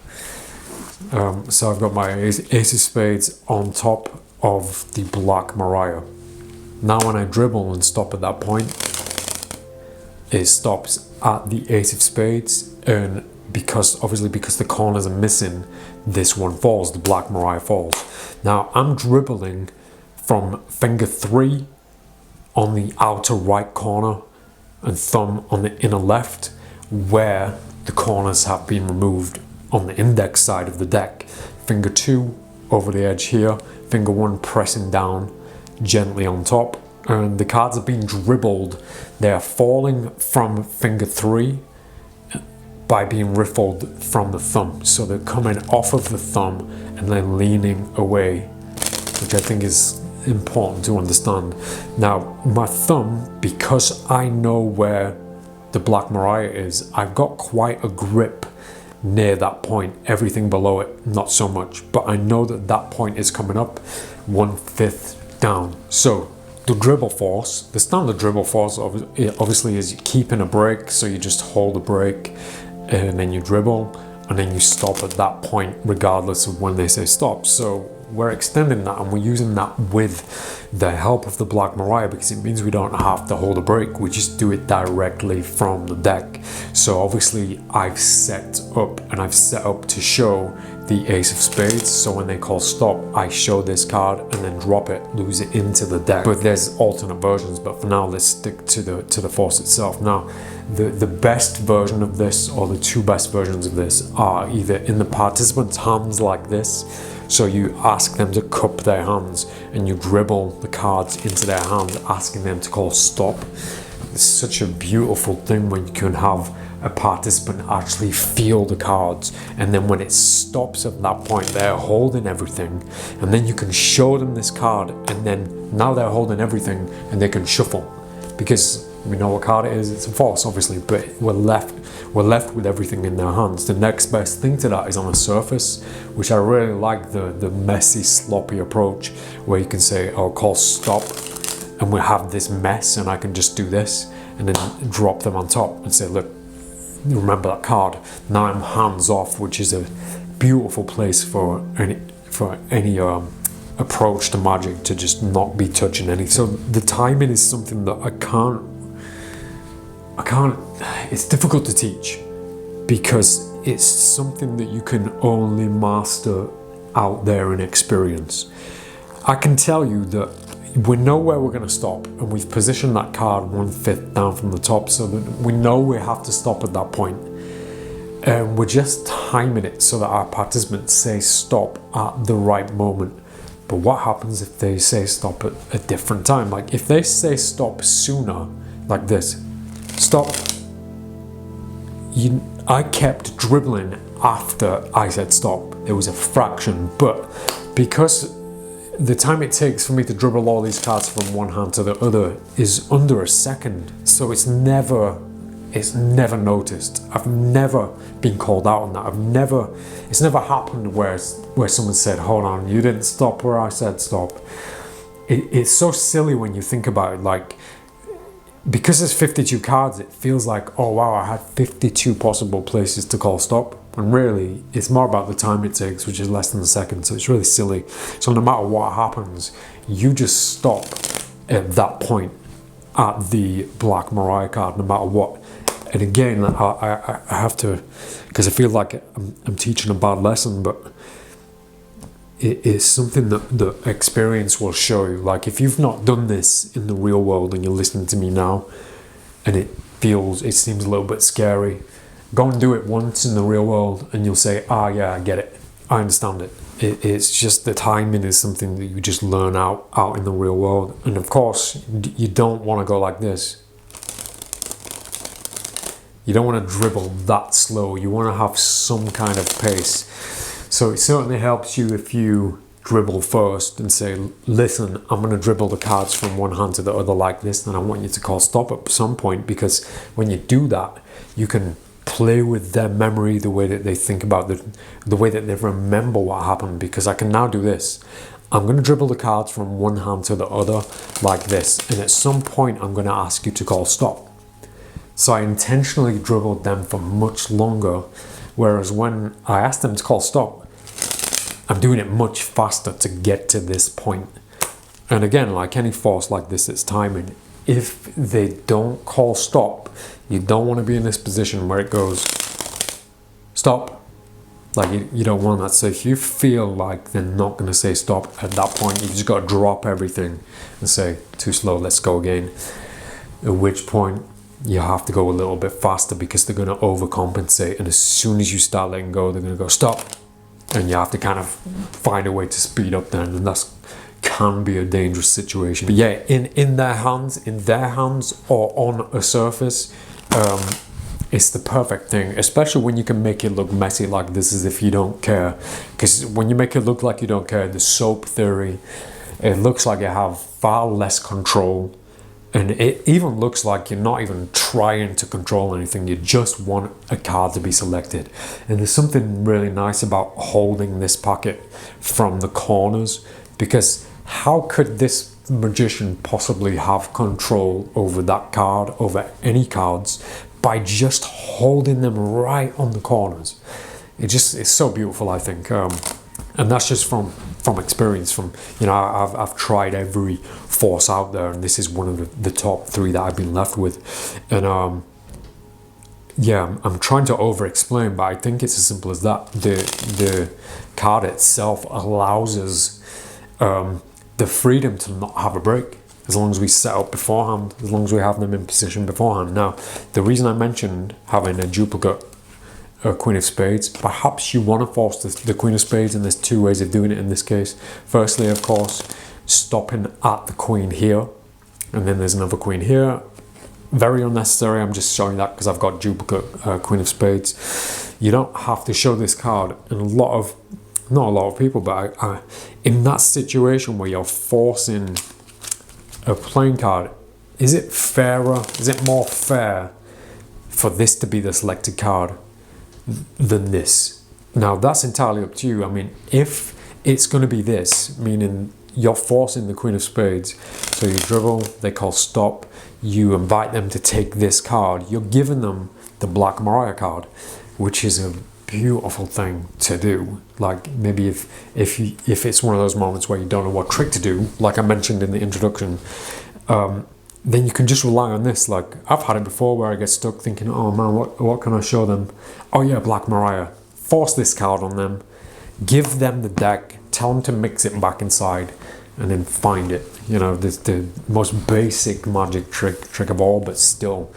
So I've got my Ace of Spades on top of the Black Mariah. Now when I dribble and stop at that point, it stops at the Ace of Spades, and because the corners are missing, this one falls, the Black Mariah falls. Now I'm dribbling from finger 3 on the outer right corner and thumb on the inner left, where the corners have been removed on the index side of the deck. Finger 2 over the edge here, finger 1 pressing down gently on top, and the cards are being dribbled. They are falling from finger 3 by being riffled from the thumb. So they're coming off of the thumb and then leaning away, which I think is important to understand. Now my thumb, because I know where the Black Mariah is, I've got quite a grip near that point. Everything below it, not so much, but I know that that point is coming up 1/5 down. So the dribble force, the standard dribble force obviously is keeping a break, so you just hold a break and then you dribble and then you stop at that point regardless of when they say stop. So we're extending that, and we're using that with the help of the Black Mariah, because it means we don't have to hold a break, we just do it directly from the deck. So obviously I've set up to show the Ace of Spades, so when they call stop, I show this card and then drop it, lose it into the deck. But there's alternate versions, but for now let's stick to the force itself. Now the best version of this, or the 2 best versions of this, are either in the participants' hands like this. So you ask them to cup their hands and you dribble the cards into their hand, asking them to call stop. it's such a beautiful thing when you can have a participant actually feel the cards, and then when it stops at that point, they're holding everything, and then you can show them this card, and then now they're holding everything and they can shuffle, because we know what card it is. It's a force, obviously, but we're left with everything in their hands. The next best thing to that is on a surface, which I really like, the messy, sloppy approach, where you can say, I'll call stop, and we have this mess, and I can just do this and then drop them on top and say, look, remember that card. Now I'm hands off, which is a beautiful place for any approach to magic, to just not be touching anything. So the timing is something that I can't, it's difficult to teach, because it's something that you can only master out there in experience. I can tell you that we know where we're going to stop, and we've positioned that card 1/5 down from the top, so that we know we have to stop at that point. And we're just timing it so that our participants say stop at the right moment. But what happens if they say stop at a different time? Like if they say stop sooner, like this, stop. I kept dribbling after I said stop. It was a fraction, but because the time it takes for me to dribble all these cards from one hand to the other is under a second, so it's never noticed. I've never been called out on that. It's never happened where someone said, hold on, you didn't stop where I said stop. It's so silly when you think about it. Like, because there's 52 cards, it feels like, oh wow, I had 52 possible places to call stop. And really, it's more about the time it takes, which is less than a second. So it's really silly. So no matter what happens, you just stop at that point at the Black Mariah card, no matter what. And again, I have to, because I feel like I'm teaching a bad lesson, but it is something that the experience will show you. Like if you've not done this in the real world and you're listening to me now, and it seems a little bit scary, go and do it once in the real world, and you'll say, ah, yeah, I get it. I understand it. It's just the timing is something that you just learn out in the real world. And of course, you don't want to go like this. You don't want to dribble that slow. You want to have some kind of pace. So it certainly helps you if you dribble first and say, listen, I'm going to dribble the cards from one hand to the other like this, and I want you to call stop at some point, because when you do that, you can play with their memory, the way that they think about the way that they remember what happened, because I can now do this. I'm going to dribble the cards from one hand to the other like this, and at some point I'm going to ask you to call stop. So I intentionally dribbled them for much longer, whereas when I asked them to call stop, I'm doing it much faster to get to this point. And again, like any force like this, it's timing. If they don't call stop, you don't want to be in this position where it goes stop. Like you don't want that. So if you feel like they're not going to say stop at that point, you just got to drop everything and say too slow, let's go again. At which point you have to go a little bit faster, because they're going to overcompensate, and as soon as you start letting go, they're going to go stop, and you have to kind of find a way to speed up then, and that's can be a dangerous situation. But yeah, in their hands or on a surface, it's the perfect thing, especially when you can make it look messy like this, as if you don't care. Because when you make it look like you don't care, the soap theory, it looks like you have far less control, and it even looks like you're not even trying to control anything. You just want a card to be selected. And there's something really nice about holding this packet from the corners, because how could this magician possibly have control over that card, over any cards, by just holding them right on the corners? It's so beautiful, I think. And that's just from experience. From, you know, I've tried every force out there, and this is one of the top 3 that I've been left with. And yeah, I'm trying to over explain, but I think it's as simple as that. The card itself allows us the freedom to not have a break, as long as we set up beforehand, as long as we have them in position beforehand. Now, the reason I mentioned having a duplicate Queen of Spades, perhaps you want to force the Queen of Spades, and there's 2 ways of doing it in this case. Firstly, of course, stopping at the Queen here, and then there's another Queen here, very unnecessary. I'm just showing that because I've got duplicate Queen of Spades. You don't have to show this card, and not a lot of people, but in that situation where you're forcing a playing card, is it fairer, is it more fair for this to be the selected card than this? Now that's entirely up to you. I mean, if it's going to be this, meaning you're forcing the Queen of Spades, so you dribble, they call stop, you invite them to take this card, you're giving them the Black Mariah card, which is a beautiful thing to do. Like, maybe if it's one of those moments where you don't know what trick to do, like I mentioned in the introduction, then you can just rely on this. Like, I've had it before where I get stuck thinking, oh man, what can I show them? Oh yeah, Black Mariah. Force this card on them, give them the deck, tell them to mix it back inside, and then find it. You know, this the most basic magic trick of all, but still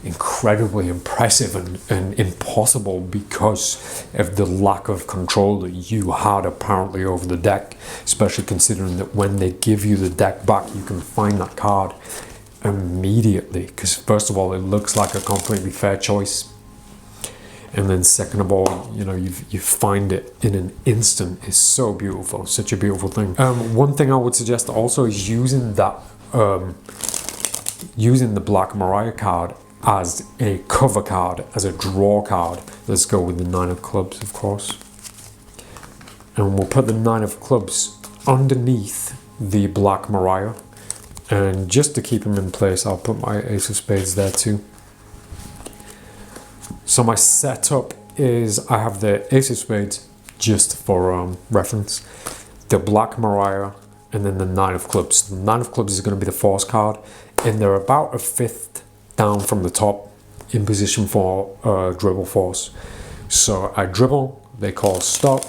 incredibly impressive and impossible because of the lack of control that you had apparently over the deck, especially considering that when they give you the deck back, you can find that card immediately, because first of all, it looks like a completely fair choice, and then second of all, you know, you find it in an instant. It's so beautiful, such a beautiful thing. One thing I would suggest also is using that using the Black Mariah card as a cover card, as a draw card. Let's go with the 9 of clubs, of course, and we'll put the 9 of clubs underneath the Black Mariah, and just to keep them in place, I'll put my Ace of Spades there too. So my setup is, I have the Ace of Spades, just for reference, the Black Mariah, and then the 9 of clubs. The 9 of clubs is going to be the force card, and they're about a fifth down from the top in position for dribble force. So I dribble, they call stop.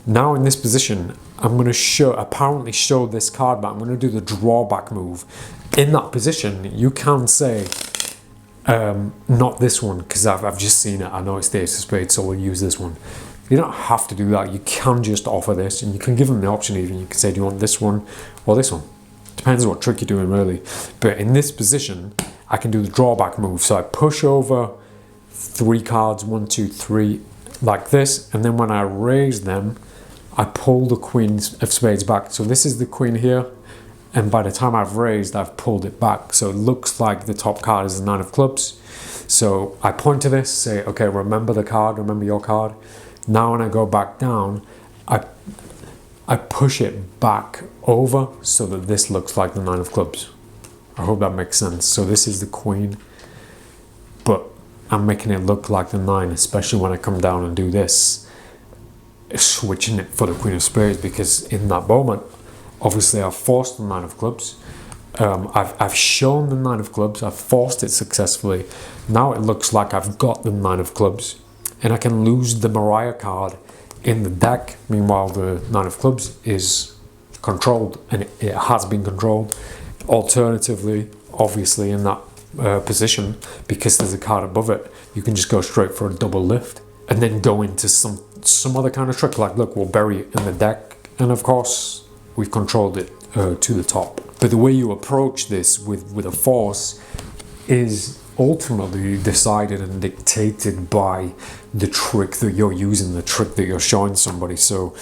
Now in this position, I'm going to apparently show this card, but I'm going to do the drawback move. In that position, you can say, not this one, because I've just seen it, I know it's the Ace of Spades, so we'll use this one. You don't have to do that. You can just offer this, and you can give them the option even. You can say, do you want this one or this one? Depends what trick you're doing, really. But in this position, I can do the drawback move. So I push over 3 cards, 1, 2, 3, like this, and then when I raise them, I pull the Queen of Spades back. So this is the Queen here, and by the time I've raised, I've pulled it back. So it looks like the top card is the 9 of clubs. So I point to this, say, okay, remember the card, remember your card. Now when I go back down, I push it back over so that this looks like the 9 of clubs. I hope that makes sense. So this is the Queen, but I'm making it look like the 9, especially when I come down and do this, switching it for the Queen of Spades, because in that moment, obviously I've forced the 9 of clubs. I've shown the 9 of clubs, I've forced it successfully. Now it looks like I've got the 9 of clubs, and I can lose the Mariah card in the deck. Meanwhile, the 9 of clubs is controlled, and it has been controlled. Alternatively, obviously in that position, because there's a card above it, you can just go straight for a double lift and then go into some other kind of trick, like, look, we'll bury it in the deck, and of course we've controlled it to the top. But the way you approach this with a force is ultimately decided and dictated by the trick that you're using, the trick that you're showing somebody. So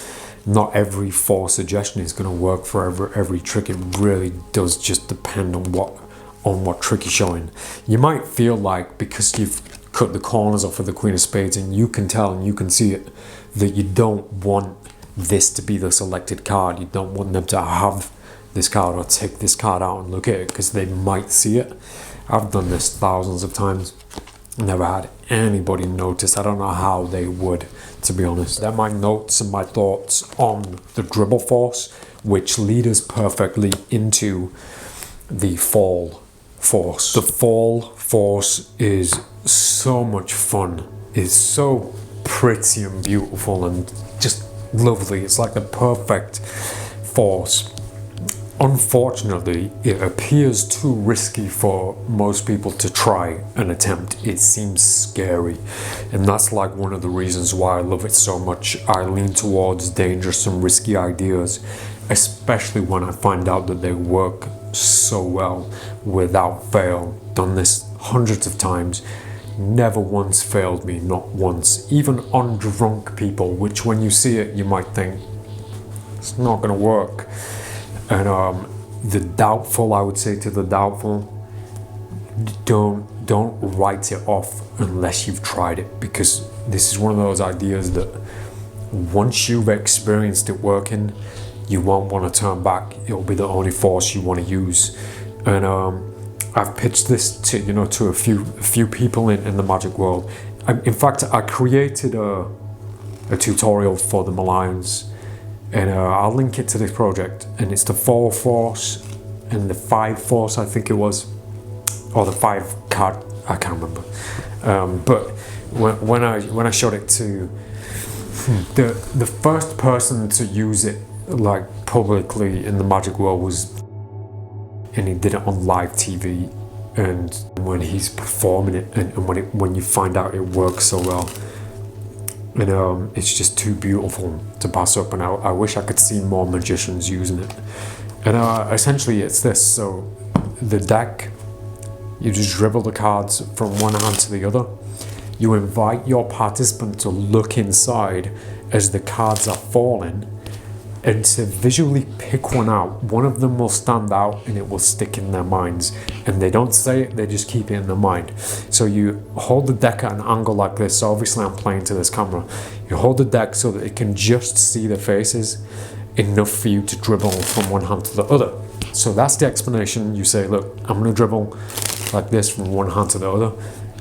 not every force suggestion is going to work for every trick. It really does just depend on what trick you're showing. You might feel like, because you've cut the corners off of the Queen of Spades and you can tell and you can see it, that you don't want this to be the selected card. You don't want them to have this card or take this card out and look at it, because they might see it. I've done this thousands of times, never had anybody notice. I don't know how they would, to be honest. They're my notes and my thoughts on the dribble force, which lead us perfectly into the fall force. The fall force is so much fun. It's so pretty and beautiful and just lovely. It's like the perfect force. Unfortunately, it appears too risky for most people to try and attempt. It seems scary, and that's like one of the reasons why I love it so much. I lean towards dangerous and risky ideas, especially when I find out that they work so well without fail. Done this hundreds of times, never once failed me, not once. Even on drunk people, which when you see it you might think it's not gonna work. And the doubtful, I would say to the doubtful, don't write it off unless you've tried it, because this is one of those ideas that once you've experienced it working, you won't want to turn back. It'll be the only force you want to use. And I've pitched this to to a few people in the magic world. In fact, I created a tutorial for the Malians, and I'll link it to this project. And it's the 4 force and the 5 force, I think it was, or the 5 card, I can't remember. But when I showed it to the first person to use it like publicly in the magic world was, and he did it on live TV, and when he's performing it, and when you find out it works so well, and it's just too beautiful to pass up. And I wish I could see more magicians using it. And essentially it's this. So the deck, you just dribble the cards from one hand to the other. You invite your participant to look inside as the cards are falling, and to visually pick one out. One of them will stand out and it will stick in their minds. And they don't say it, they just keep it in their mind. So you hold the deck at an angle like this. So obviously I'm playing to this camera. You hold the deck so that it can just see the faces, enough for you to dribble from one hand to the other. So that's the explanation. You say, look, I'm gonna dribble like this from one hand to the other.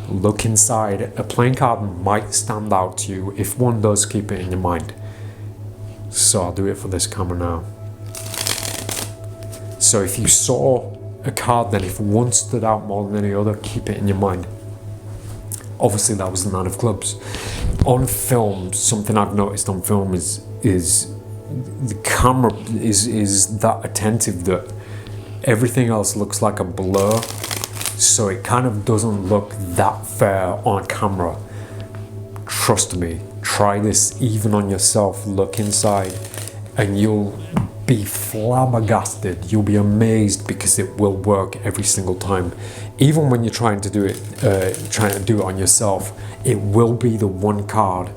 Look inside. A playing card might stand out to you. If one does, keep it in your mind. So I'll do it for this camera now. So if you saw a card, then if one stood out more than any other, keep it in your mind. Obviously that was the 9 of clubs. On film, something I've noticed on film is the camera is that attentive that everything else looks like a blur. So it kind of doesn't look that fair on camera. Trust me, try this even on yourself. Look inside and you'll be flabbergasted. You'll be amazed, because it will work every single time. Even when you're trying to do it on yourself, it will be the one card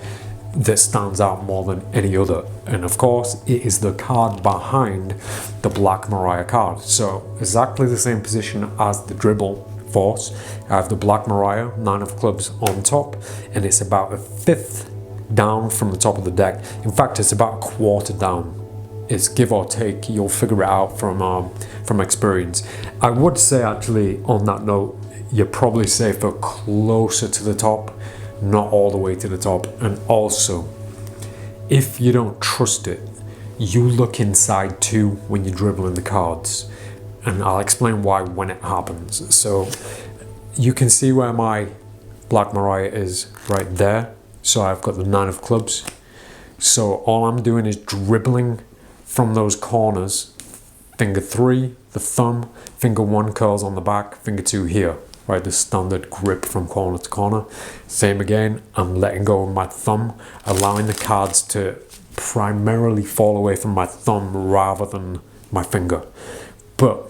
that stands out more than any other. And of course, it is the card behind the Black Mariah card. So exactly the same position as the Dribble force. I have the Black Mariah 9 of clubs on top, and it's about 1/5 down from the top of the deck. In fact, it's about 1/4 down. It's give or take. You'll figure it out from experience. I would say, actually, on that note, you're probably safer closer to the top, not all the way to the top. And also, if you don't trust it, you look inside too when you're dribbling the cards. And I'll explain why when it happens. So you can see where my Black Mariah is right there. So I've got the 9 of clubs. So all I'm doing is dribbling from those corners. Finger 3, the thumb, finger 1 curls on the back, finger 2 here. Right, the standard grip from corner to corner. Same again, I'm letting go of my thumb, allowing the cards to primarily fall away from my thumb rather than my finger. But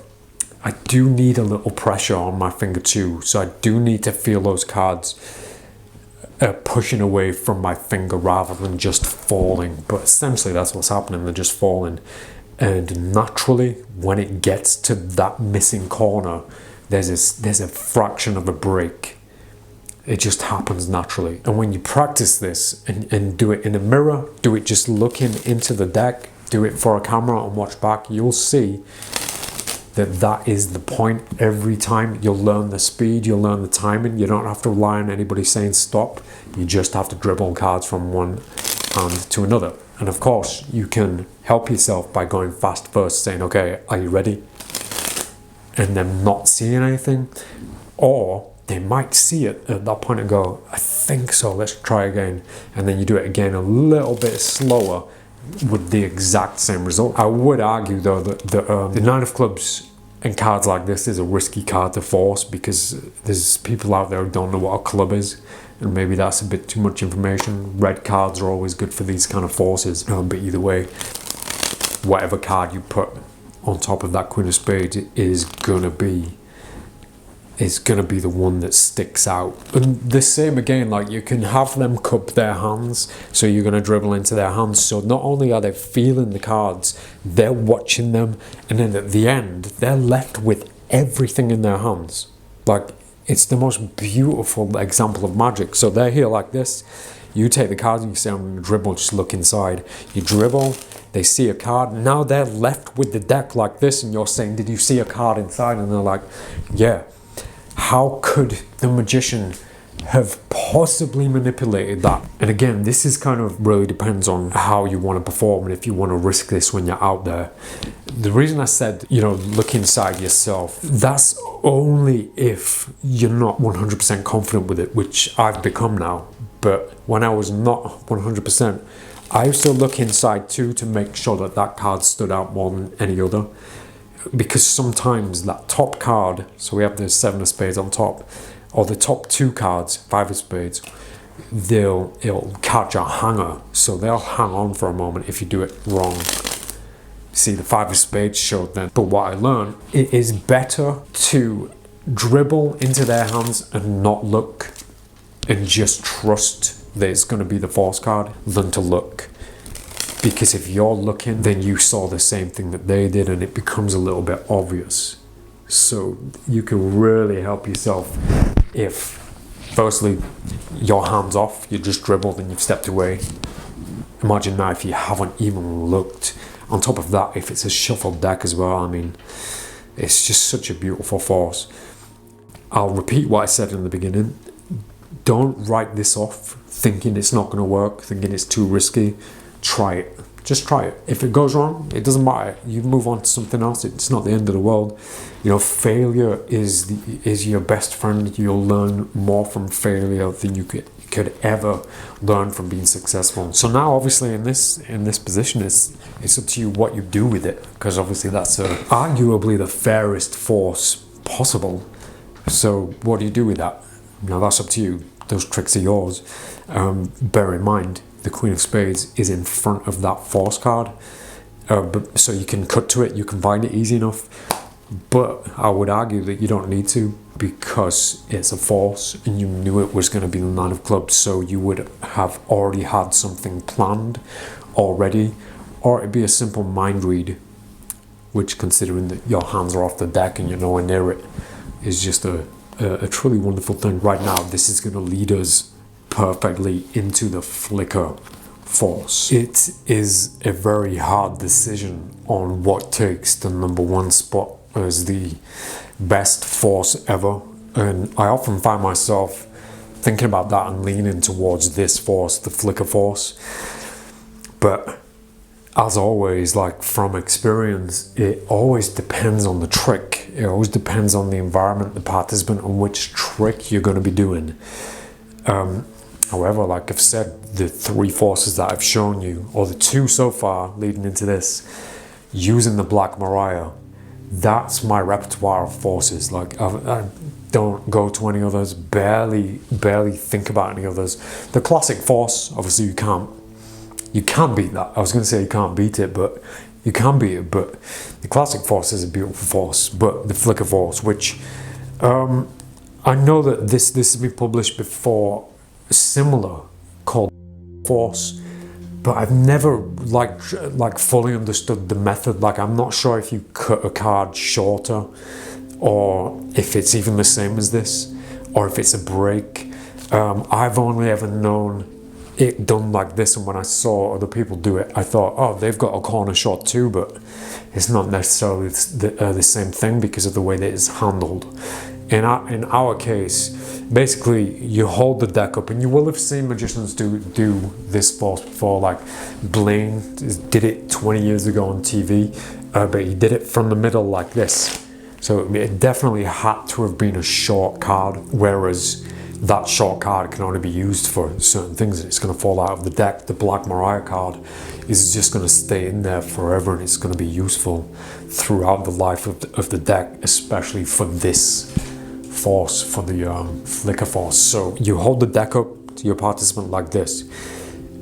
I do need a little pressure on my finger too, so I do need to feel those cards pushing away from my finger rather than just falling. But essentially that's what's happening, they're just falling. And naturally, when it gets to that missing corner, there's a fraction of a break. It just happens naturally. And when you practice this and do it in a mirror, do it just looking into the deck, do it for a camera and watch back, you'll see that is the point every time. You'll learn the speed, you'll learn the timing. You don't have to rely on anybody saying stop. You just have to dribble cards from one hand to another. And of course, you can help yourself by going fast first, saying, okay, are you ready? And then not seeing anything. Or they might see it at that point and go, I think so, let's try again. And then you do it again a little bit slower with the exact same result. I would argue though that the 9 of clubs and cards like this is a risky card to force, because there's people out there who don't know what a club is, and maybe that's a bit too much information. Red cards are always good for these kind of forces, but either way, whatever card you put on top of that Queen of Spades is gonna be the one that sticks out. And the same again, like you can have them cup their hands, so you're going to dribble into their hands, so not only are they feeling the cards, they're watching them, and then at the end they're left with everything in their hands. Like, it's the most beautiful example of magic. So they're here like this, you take the cards and you say, I'm going to dribble, just look inside. You dribble, they see a card, now they're left with the deck like this, and you're saying, did you see a card inside? And they're like, yeah. How could the magician have possibly manipulated that? And again, this is kind of really depends on how you want to perform and if you want to risk this when you're out there. The reason I said, you know, look inside yourself, that's only if you're not 100% confident with it, which I've become now. But when I was not 100%, I used to look inside too to make sure that that card stood out more than any other. Because sometimes that top card, so we have the 7 of spades on top, or the top 2 cards, 5 of spades, it'll catch a hanger, so they'll hang on for a moment if you do it wrong. See, the 5 of spades showed then. But what I learned, it is better to dribble into their hands and not look, and just trust that it's going to be the force card, than to look. Because if you're looking, then you saw the same thing that they did, and it becomes a little bit obvious. So you can really help yourself if, firstly, your hand's off, you just dribbled and you've stepped away. Imagine now if you haven't even looked. On top of that, if it's a shuffled deck as well, I mean, it's just such a beautiful force. I'll repeat what I said in the beginning. Don't write this off thinking it's not going to work, thinking it's too risky. Try it. Just try it. If it goes wrong, it doesn't matter. You move on to something else. It's not the end of the world. You know, failure is your best friend. You'll learn more from failure than you could ever learn from being successful. So now, obviously, in this position, it's up to you what you do with it, because obviously that's arguably the fairest force possible. So what do you do with that? Now that's up to you. Those tricks are yours. Bear in mind, the Queen of Spades is in front of that force card, so you can cut to it, you can find it easy enough, but I would argue that you don't need to, because it's a force and you knew it was going to be the 9 of clubs, so you would have already had something planned already, or it'd be a simple mind read, which, considering that your hands are off the deck and you're nowhere near it, is just a truly wonderful thing. Right now, this is going to lead us perfectly into the flicker force. It is a very hard decision on what takes the #1 spot as the best force ever, and I often find myself thinking about that and leaning towards this force, the flicker force. But as always, like from experience, it always depends on the trick. It always depends on the environment, the participant, on which trick you're going to be doing. However, like I've said, the 3 forces that I've shown you, or the 2 so far leading into this, using the Black Mariah, that's my repertoire of forces. Like I don't go to any others, barely think about any others. The classic force, obviously you can beat that. I was going to say you can't beat it, but you can beat it. But the classic force is a beautiful force. But the flicker force, which I know that this has been published before, similar, called force, but I've never like fully understood the method. Like I'm not sure if you cut a card shorter, or if it's even the same as this, or if it's a break. I've only ever known it done like this, and when I saw other people do it, I thought, oh, they've got a corner shot too, but it's not necessarily the same thing because of the way that it's handled. In our case, basically you hold the deck up, and you will have seen magicians do this force before, like Blaine did it 20 years ago on TV, but he did it from the middle like this. So it definitely had to have been a short card, whereas that short card can only be used for certain things and it's going to fall out of the deck. The Black Mariah card is just going to stay in there forever, and it's going to be useful throughout the life of the deck, especially for this force, for the flicker force. So you hold the deck up to your participant like this,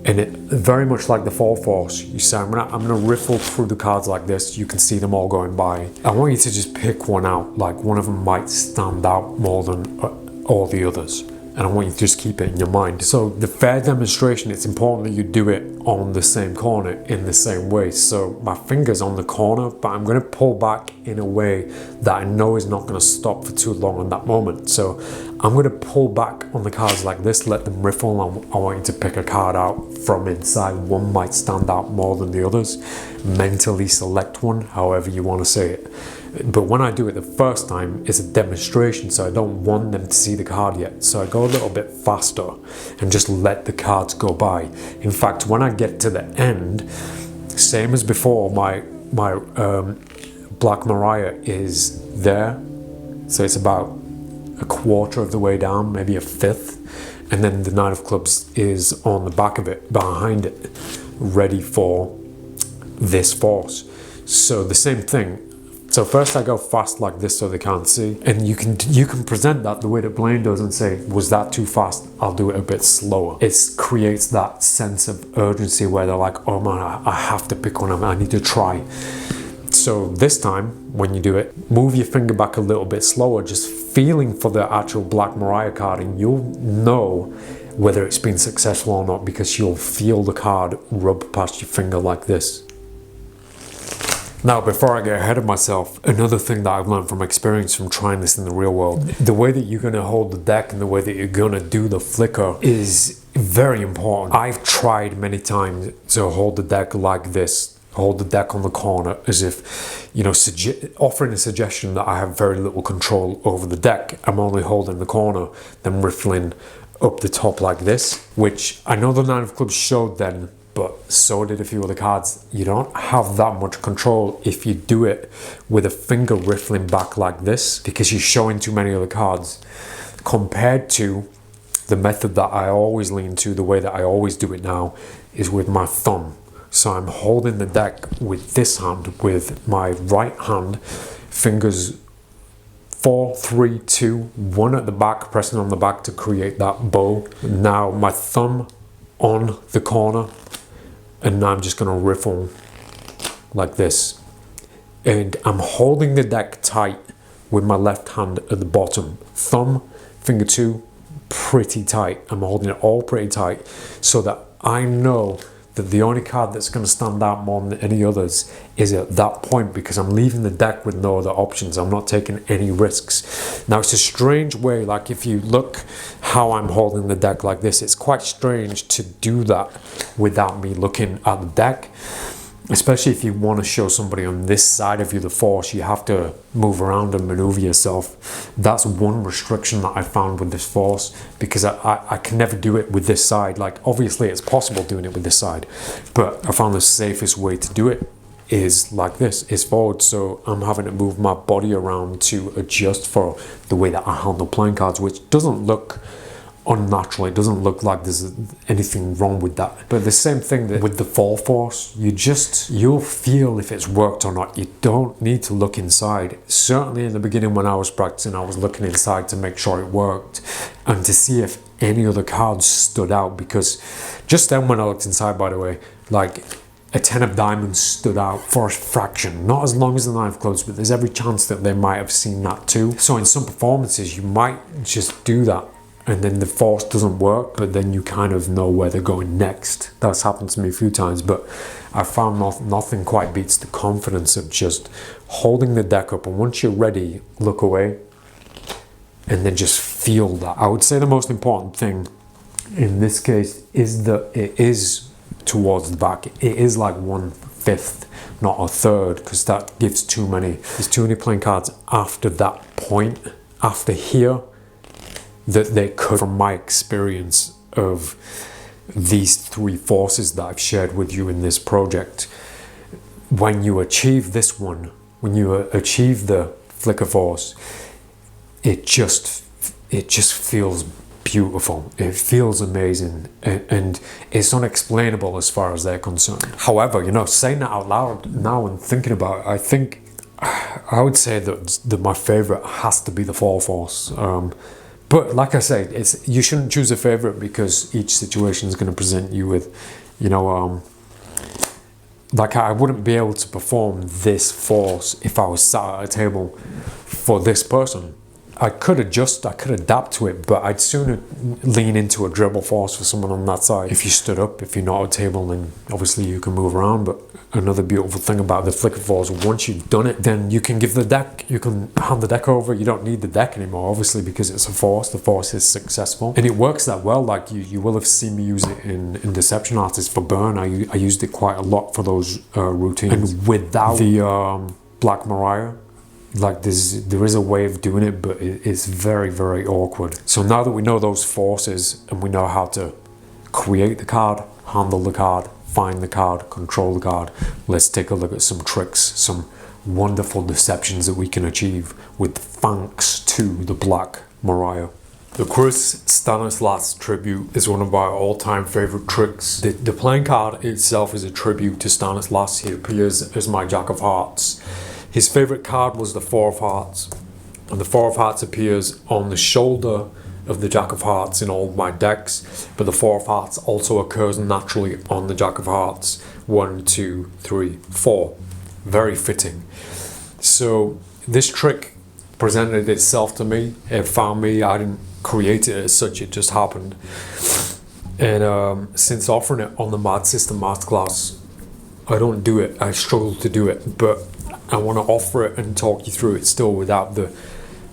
And it very much like the 4-force, you say, I'm gonna riffle through the cards like this. You can see them all going by. I want you to just pick one out, like one of them might stand out more than all the others. And I want you to just keep it in your mind. So the fair demonstration, it's important that you do it on the same corner in the same way. So my finger's on the corner, but I'm gonna pull back in a way that I know is not gonna stop for too long in that moment. So I'm gonna pull back on the cards like this, let them riffle. I want you to pick a card out from inside. One might stand out more than the others. Mentally select one, however you wanna say it. But when I do it the first time, it's a demonstration, so I don't want them to see the card yet. So I go a little bit faster and just let the cards go by. In fact, when I get to the end, same as before, my Black Mariah is there. So it's about a quarter of the way down, maybe a fifth. And then the Nine of Clubs is on the back of it, behind it, ready for this force. So the same thing. So first I go fast like this so they can't see, and you can present that the way that Blaine does and say, was that too fast? I'll do it a bit slower. It creates that sense of urgency where they're like, oh man, I have to pick one, I need to try. So this time when you do it, move your finger back a little bit slower, just feeling for the actual Black Mariah card, and you'll know whether it's been successful or not because you'll feel the card rub past your finger like this. Now, before I get ahead of myself, another thing that I've learned from experience from trying this in the real world, the way that you're going to hold the deck and the way that you're going to do the flicker is very important. I've tried many times to hold the deck like this, hold the deck on the corner as if, you know, offering a suggestion that I have very little control over the deck. I'm only holding the corner, then riffling up the top like this, which I know the Nine of Clubs showed then, but so did a few other cards. You don't have that much control if you do it with a finger riffling back like this because you're showing too many other cards, compared to the method that I always lean to, the way that I always do it now, is with my thumb. So I'm holding the deck with this hand, with my right hand, fingers 4, 3, 2, 1 at the back, pressing on the back to create that bow. Now my thumb on the corner, and now I'm just going to riffle like this. And I'm holding the deck tight with my left hand at the bottom. Thumb, finger 2, pretty tight. I'm holding it all pretty tight so that I know that the only card that's going to stand out more than any others is at that point, because I'm leaving the deck with no other options. I'm not taking any risks. Now, it's a strange way, like if you look how I'm holding the deck like this, it's quite strange to do that without me looking at the deck. Especially if you want to show somebody on this side of you the force, you have to move around and maneuver yourself. That's one restriction that I found with this force, because I can never do it with this side. Like, obviously it's possible doing it with this side, but I found the safest way to do it is like this, is forward. So I'm having to move my body around to adjust for the way that I handle playing cards, which doesn't look unnatural. It doesn't look like there's anything wrong with that. But the same thing that with the 4-force, you'll feel if it's worked or not. You don't need to look inside. Certainly in the beginning when I was practicing, I was looking inside to make sure it worked and to see if any other cards stood out, because just then when I looked inside, by the way, like a 10 of diamonds stood out for a fraction. Not as long as the 9 of clubs, but there's every chance that they might have seen that too. So in some performances you might just do that and then the force doesn't work, but then you kind of know where they're going next. That's happened to me a few times, but I found nothing quite beats the confidence of just holding the deck up, and once you're ready, look away and then just feel that. I would say the most important thing in this case is that it is towards the back. It is like 1/5, not a third, because that gives too many. There's too many playing cards after that point, after here, that they could, from my experience of these 3 forces that I've shared with you in this project, when you achieve this one, when you achieve the flicker force, it just feels beautiful. It feels amazing, and it's unexplainable as far as they're concerned. However, you know, saying that out loud now and thinking about it, I would say that my favorite has to be the 4-force. But like I say, you shouldn't choose a favorite because each situation is going to present you with, you know, like I wouldn't be able to perform this force if I was sat at a table for this person. I could adjust, I could adapt to it, but I'd sooner lean into a dribble force for someone on that side. If you stood up, if you're not at a table, then obviously you can move around. But another beautiful thing about the flicker force, once you've done it, then you can give the deck, you can hand the deck over. You don't need the deck anymore, obviously, because it's a force. The force is successful. And it works that well. Like you will have seen me use it in Deception Artist for burn. I used it quite a lot for those routines. And without the Black Mariah, like there is a way of doing it, but it's very, very awkward. So now that we know those forces and we know how to create the card, handle the card, find the card, control the card, let's take a look at some tricks, some wonderful deceptions that we can achieve with thanks to the Black Mariah. The Chris Stanislas Tribute is one of my all-time favorite tricks. The playing card itself is a tribute to Stanislas. He appears as my Jack of Hearts. His favorite card was the Four of Hearts, and the Four of Hearts appears on the shoulder of the Jack of Hearts in all my decks, but the Four of Hearts also occurs naturally on the Jack of Hearts. 1, 2, 3, 4. Very fitting. So this trick presented itself to me. It found me. I didn't create it as such, it just happened. And since offering it on the Mad System Masterclass, I don't do it. I struggle to do it, but I want to offer it and talk you through it still without the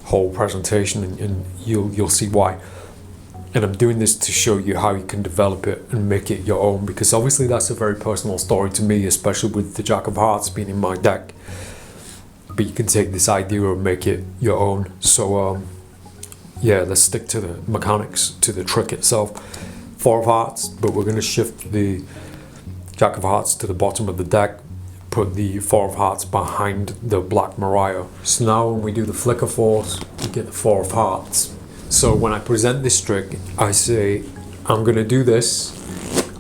whole presentation, and you'll see why. And I'm doing this to show you how you can develop it and make it your own, because obviously that's a very personal story to me, especially with the Jack of Hearts being in my deck. But you can take this idea and make it your own. So yeah, let's stick to the mechanics, to the trick itself. Four of Hearts, but we're going to shift the Jack of Hearts to the bottom of the deck, put the Four of Hearts behind the Black Mariah. So now when we do the flicker force, we get the Four of Hearts. So when I present this trick, I say, I'm going to do this.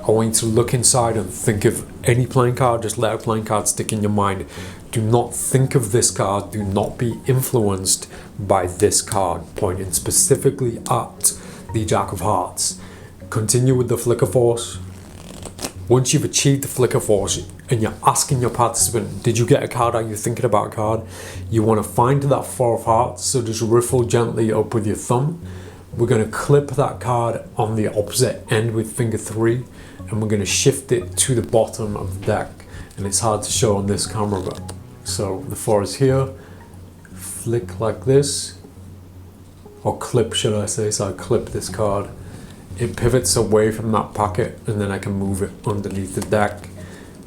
I want you to look inside and think of any playing card. Just let a playing card stick in your mind. Do not think of this card. Do not be influenced by this card, pointing specifically at the Jack of Hearts. Continue with the flicker force. Once you've achieved the flicker force and you're asking your participant, did you get a card? Are you thinking about a card? You want to find that Four of Hearts, so just riffle gently up with your thumb. We're going to clip that card on the opposite end with finger 3, and we're going to shift it to the bottom of the deck. And it's hard to show on this camera, but so the 4 is here. Flick like this, or clip should I say, so I clip this card. It pivots away from that packet, and then I can move it underneath the deck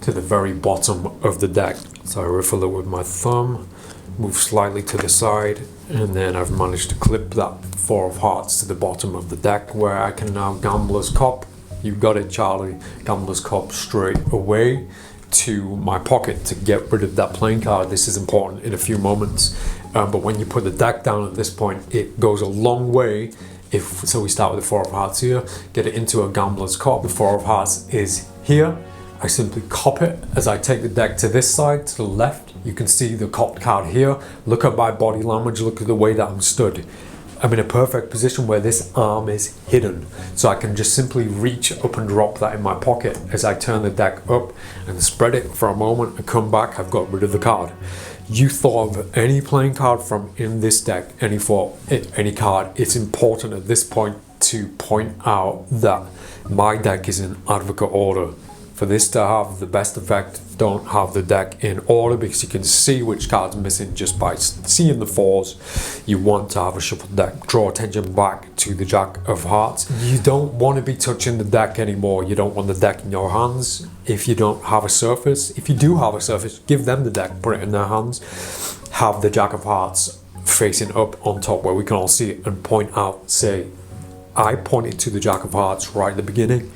to the very bottom of the deck. So I riffle it with my thumb, move slightly to the side, and then I've managed to clip that Four of Hearts to the bottom of the deck, where I can now Gambler's Cop. You got it, Charlie. Gambler's Cop straight away to my pocket to get rid of that playing card. This is important in a few moments, but when you put the deck down at this point, it goes a long way. So we start with the Four of Hearts here, get it into a Gambler's Cop. The Four of Hearts is here. I simply cop it as I take the deck to this side, to the left. You can see the copped card here. Look at my body language, look at the way that I'm stood. I'm in a perfect position where this arm is hidden. So I can just simply reach up and drop that in my pocket as I turn the deck up and spread it for a moment and come back. I've got rid of the card. You thought of any playing card from in this deck, any card. It's important at this point to point out that my deck is in advocate order. For this to have the best effect, don't have the deck in order, because you can see which card's missing just by seeing the 4s. You want to have a shuffled deck. Draw attention back to the Jack of Hearts. You don't want to be touching the deck anymore. You don't want the deck in your hands. If you don't have a surface, if you do have a surface, give them the deck, put it in their hands. Have the Jack of Hearts facing up on top where we can all see it, and point out, say, I pointed to the Jack of Hearts right at the beginning.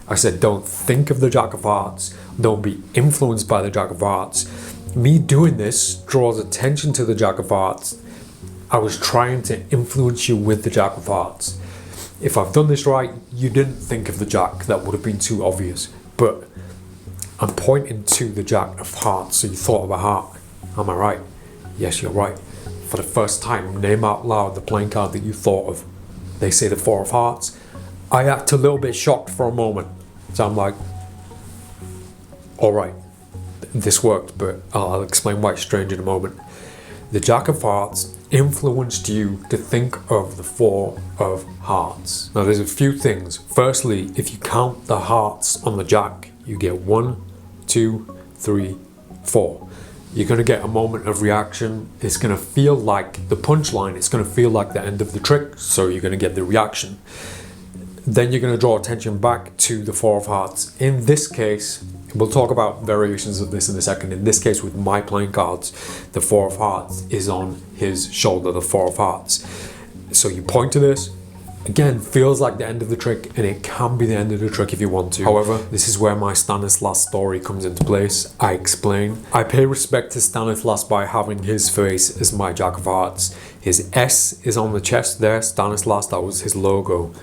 I said, don't think of the Jack of Hearts. Don't be influenced by the Jack of Hearts. Me doing this draws attention to the Jack of Hearts. I was trying to influence you with the Jack of Hearts. If I've done this right, you didn't think of the Jack. That would have been too obvious. But I'm pointing to the Jack of Hearts, so you thought of a heart. Am I right? Yes, you're right. For the first time, name out loud the playing card that you thought of. they say the Four of Hearts. I act a little bit shocked for a moment. So I'm like, all right, this worked, but I'll explain why it's strange in a moment. The Jack of Hearts influenced you to think of the Four of Hearts. Now there's a few things. Firstly, if you count the hearts on the Jack, you get 1, 2, 3, 4. You're going to get a moment of reaction. It's going to feel like the punchline. It's going to feel like the end of the trick. So you're going to get the reaction. Then you're going to draw attention back to the Four of Hearts. In this case, we'll talk about variations of this in a second. In this case, with my playing cards, the Four of Hearts is on his shoulder, the Four of Hearts. So you point to this. Again, feels like the end of the trick, and it can be the end of the trick if you want to. However, this is where my Stanislas story comes into place. I explain. I pay respect to Stanislas by having his face as my Jack of Hearts. His S is on the chest there, Stanislas, that was his logo.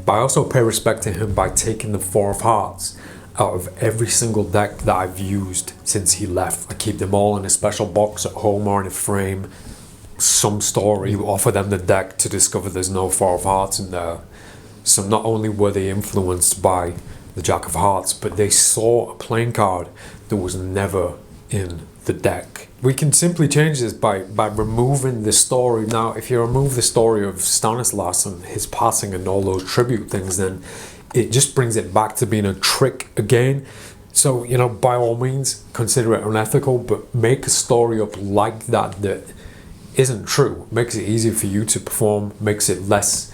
But I also pay respect to him by taking the Four of Hearts out of every single deck that I've used since he left. I keep them all in a special box at home or in a frame. Some story, you offer them the deck to discover there's no Four of Hearts in there. So not only were they influenced by the Jack of Hearts, but they saw a playing card that was never in the deck. We can simply change this by removing the story. Now, if you remove the story of Stanislas and his passing and all those tribute things, then it just brings it back to being a trick again. So, you know, by all means, consider it unethical, but make a story up like that isn't true. Makes it easier for you to perform, makes it less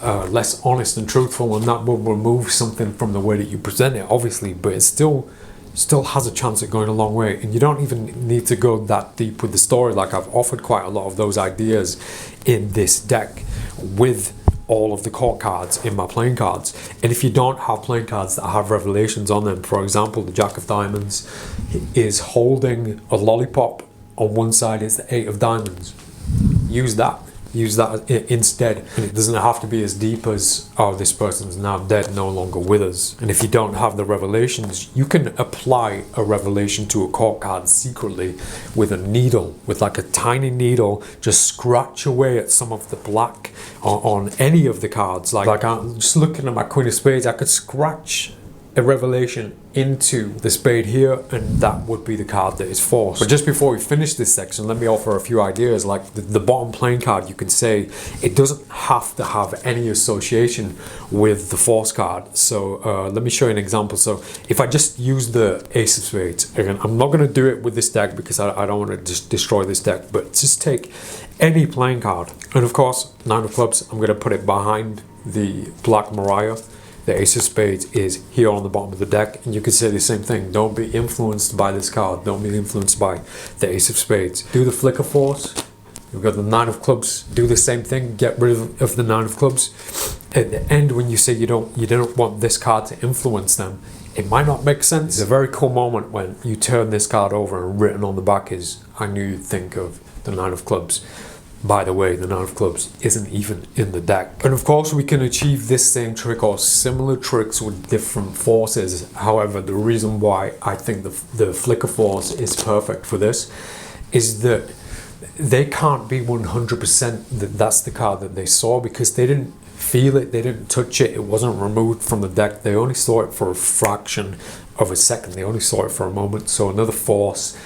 honest and truthful, and that will remove something from the way that you present it, obviously, but it still has a chance at going a long way. And you don't even need to go that deep with the story. Like, I've offered quite a lot of those ideas in this deck with all of the court cards in my playing cards. And if you don't have playing cards that have revelations on them, for example, the Jack of Diamonds is holding a lollipop. On one side is the Eight of Diamonds. Use that instead. And it doesn't have to be as deep as, oh, this person's now dead, no longer with us. And if you don't have the revelations, you can apply a revelation to a court card secretly with a needle, with like a tiny needle. Just scratch away at some of the black on any of the cards. Like I'm just looking at my Queen of Spades, I could scratch a revelation into the spade here, and that would be the card that is forced. But just before we finish this section, let me offer a few ideas. Like the bottom playing card, you can say it doesn't have to have any association with the force card. So let me show you an example. So if I just use the Ace of Spades, again, I'm not going to do it with this deck because I don't want to just destroy this deck, but just take any playing card, and of course Nine of Clubs, I'm going to put it behind the Black Mariah. The Ace of Spades is here on the bottom of the deck, and you could say the same thing. Don't be influenced by this card. Don't be influenced by the Ace of Spades. Do the Flicker Force. You've got the Nine of Clubs. Do the same thing. Get rid of the Nine of Clubs. At the end, when you say you don't want this card to influence them, it might not make sense. It's a very cool moment when you turn this card over and written on the back is, I knew you'd think of the Nine of Clubs. By the way, the Nine of Clubs isn't even in the deck. And of course, we can achieve this same trick or similar tricks with different forces. However, the reason why I think the Flicker Force is perfect for this is that they can't be 100% that that's the card that they saw, because they didn't feel it, they didn't touch it, it wasn't removed from the deck. They only saw it for a fraction of a second. They only saw it for a moment. So another force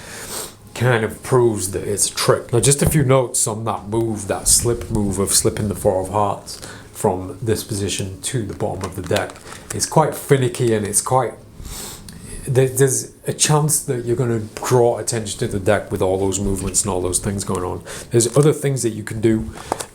kind of proves that it's a trick. Now, just a few notes on that move, that slip move of slipping the Four of Hearts from this position to the bottom of the deck. It's quite finicky, and it's quite, there's a chance that you're going to draw attention to the deck with all those movements and all those things going on. There's other things that you can do.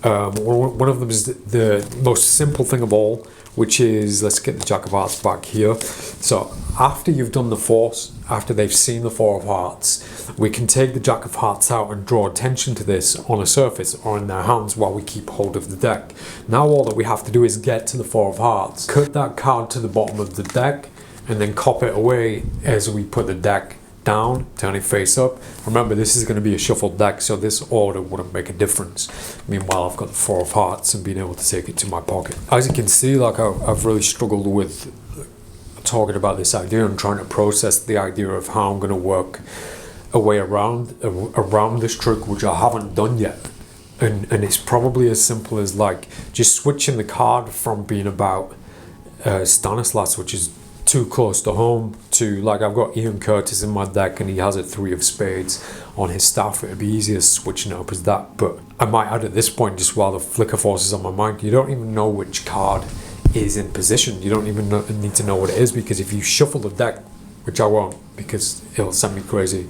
One of them is the most simple thing of all, which is, let's get the Jack of Hearts back here. So after you've done the force, after they've seen the Four of Hearts, we can take the Jack of Hearts out and draw attention to this on a surface or in their hands while we keep hold of the deck. Now all that we have to do is get to the Four of Hearts, cut that card to the bottom of the deck, and then cop it away as we put the deck down, turn it face up. Remember, this is going to be a shuffled deck, so this order wouldn't make a difference. Meanwhile, I've got the Four of Hearts and being able to take it to my pocket. As you can see, like I've really struggled with talking about this idea and trying to process the idea of how I'm going to work a way around this trick, which I haven't done yet. and it's probably as simple as like just switching the card from being about Stanislas, which is too close to home, to like I've got Ian Curtis in my deck and he has a 3 of spades on his staff. It'd be easier switching it up as that, but I might add at this point, just while the flicker force is on my mind, you don't even know which card is in position. You don't even need to know what it is, because if you shuffle the deck, which I won't because it'll send me crazy,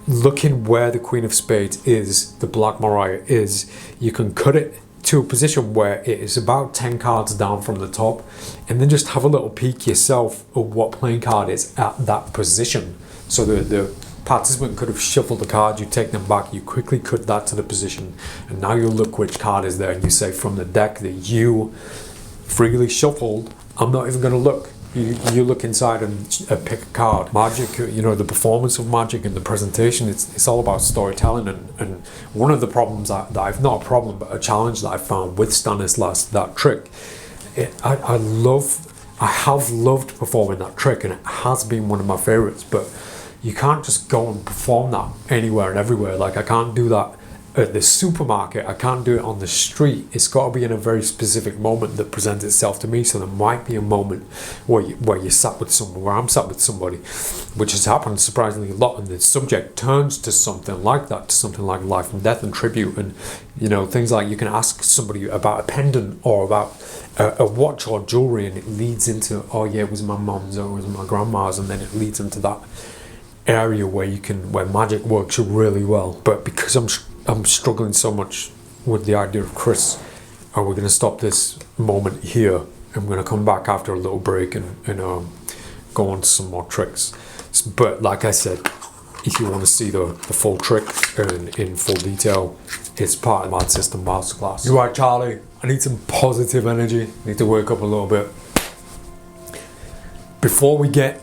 looking where the Queen of Spades is, the Black Mariah is, you can cut it to a position where it is about 10 cards down from the top, and then just have a little peek yourself of what playing card is at that position. So the participant could have shuffled the cards, you take them back, you quickly cut that to the position, and now you look which card is there, and you say from the deck that you freely shuffled, I'm not even going to look. You look inside and pick a card. Magic, you know, the performance of Magic and the presentation, it's all about storytelling, and one of the problems that I've, not a problem, but a challenge that I found with Stanislas, that trick, I have loved performing that trick, and it has been one of my favorites, but you can't just go and perform that anywhere and everywhere. Like I can't do that at the supermarket, I can't do it on the street. It's got to be in a very specific moment that presents itself to me. So there might be a moment where you're sat with someone, where I'm sat with somebody, which has happened surprisingly a lot, and the subject turns to something like that, to something like life and death and tribute, and you know, things like you can ask somebody about a pendant or about a watch or jewelry, and it leads into, oh yeah, it was my mom's or it was my grandma's, and then it leads into that area where magic works really well. But because I'm struggling so much with the idea of Chris, we're going to stop this moment here. I'm going to come back after a little break and go on to some more tricks. But like I said, if you want to see the full trick in full detail, it's part of my System Masterclass. You're right, Charlie. I need some positive energy. I need to wake up a little bit. Before we get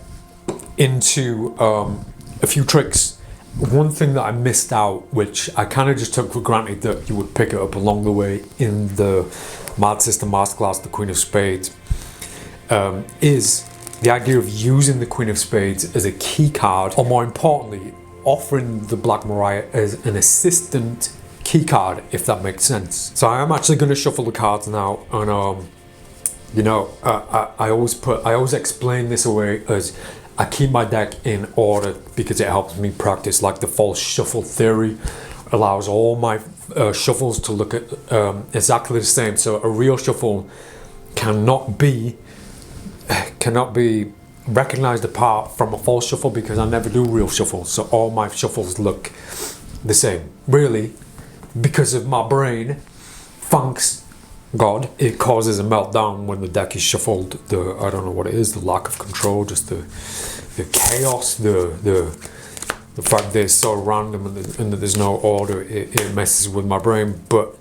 into a few tricks, one thing that I missed out, which I kind of just took for granted that you would pick it up along the way in the Mad System Masterclass, the Queen of Spades, is the idea of using the Queen of Spades as a key card, or more importantly, offering the Black Mariah as an assistant key card, if that makes sense. So I am actually going to shuffle the cards now, and you know, I always explain this away as I keep my deck in order because it helps me practice. Like the false shuffle theory allows all my shuffles to look at exactly the same. So a real shuffle cannot be recognized apart from a false shuffle, because I never do real shuffles. So all my shuffles look the same. Really, because of my brain, thanks God, it causes a meltdown when the deck is shuffled. I don't know what it is, the lack of control, just the chaos, the fact that it's so random and that there's no order, it messes with my brain. But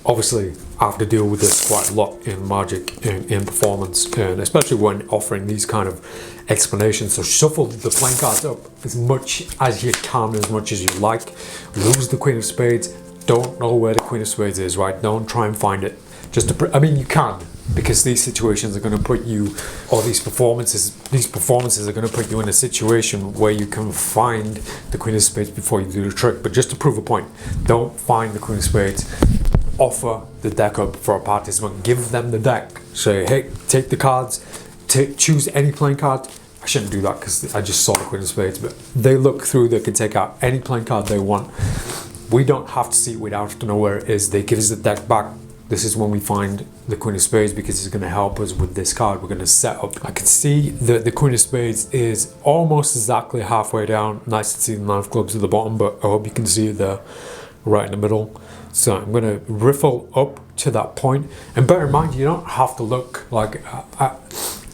obviously I have to deal with this quite a lot in Magic, in performance, and especially when offering these kind of explanations. So shuffle the playing cards up as much as you can, as much as you like. Lose the Queen of Spades. Don't know where the Queen of Spades is, right? Don't try and find it. I mean, you can, because these situations are going to put you, or these performances are going to put you in a situation where you can find the Queen of Spades before you do the trick. But just to prove a point, don't find the Queen of Spades. Offer the deck up for a participant. Give them the deck. Say, hey, take the cards. Choose any playing card. I shouldn't do that because I just saw the Queen of Spades, but they look through, they can take out any playing card they want. We don't have to see it, we don't have to know where it is. They give us the deck back. This is when we find the Queen of Spades, because it's going to help us with this card. We're going to set up. I can see that the Queen of Spades is almost exactly halfway down. Nice to see the Nine of Clubs at the bottom, but I hope you can see it there, right in the middle. So I'm going to riffle up to that point. And bear in mind, you don't have to look. Like, I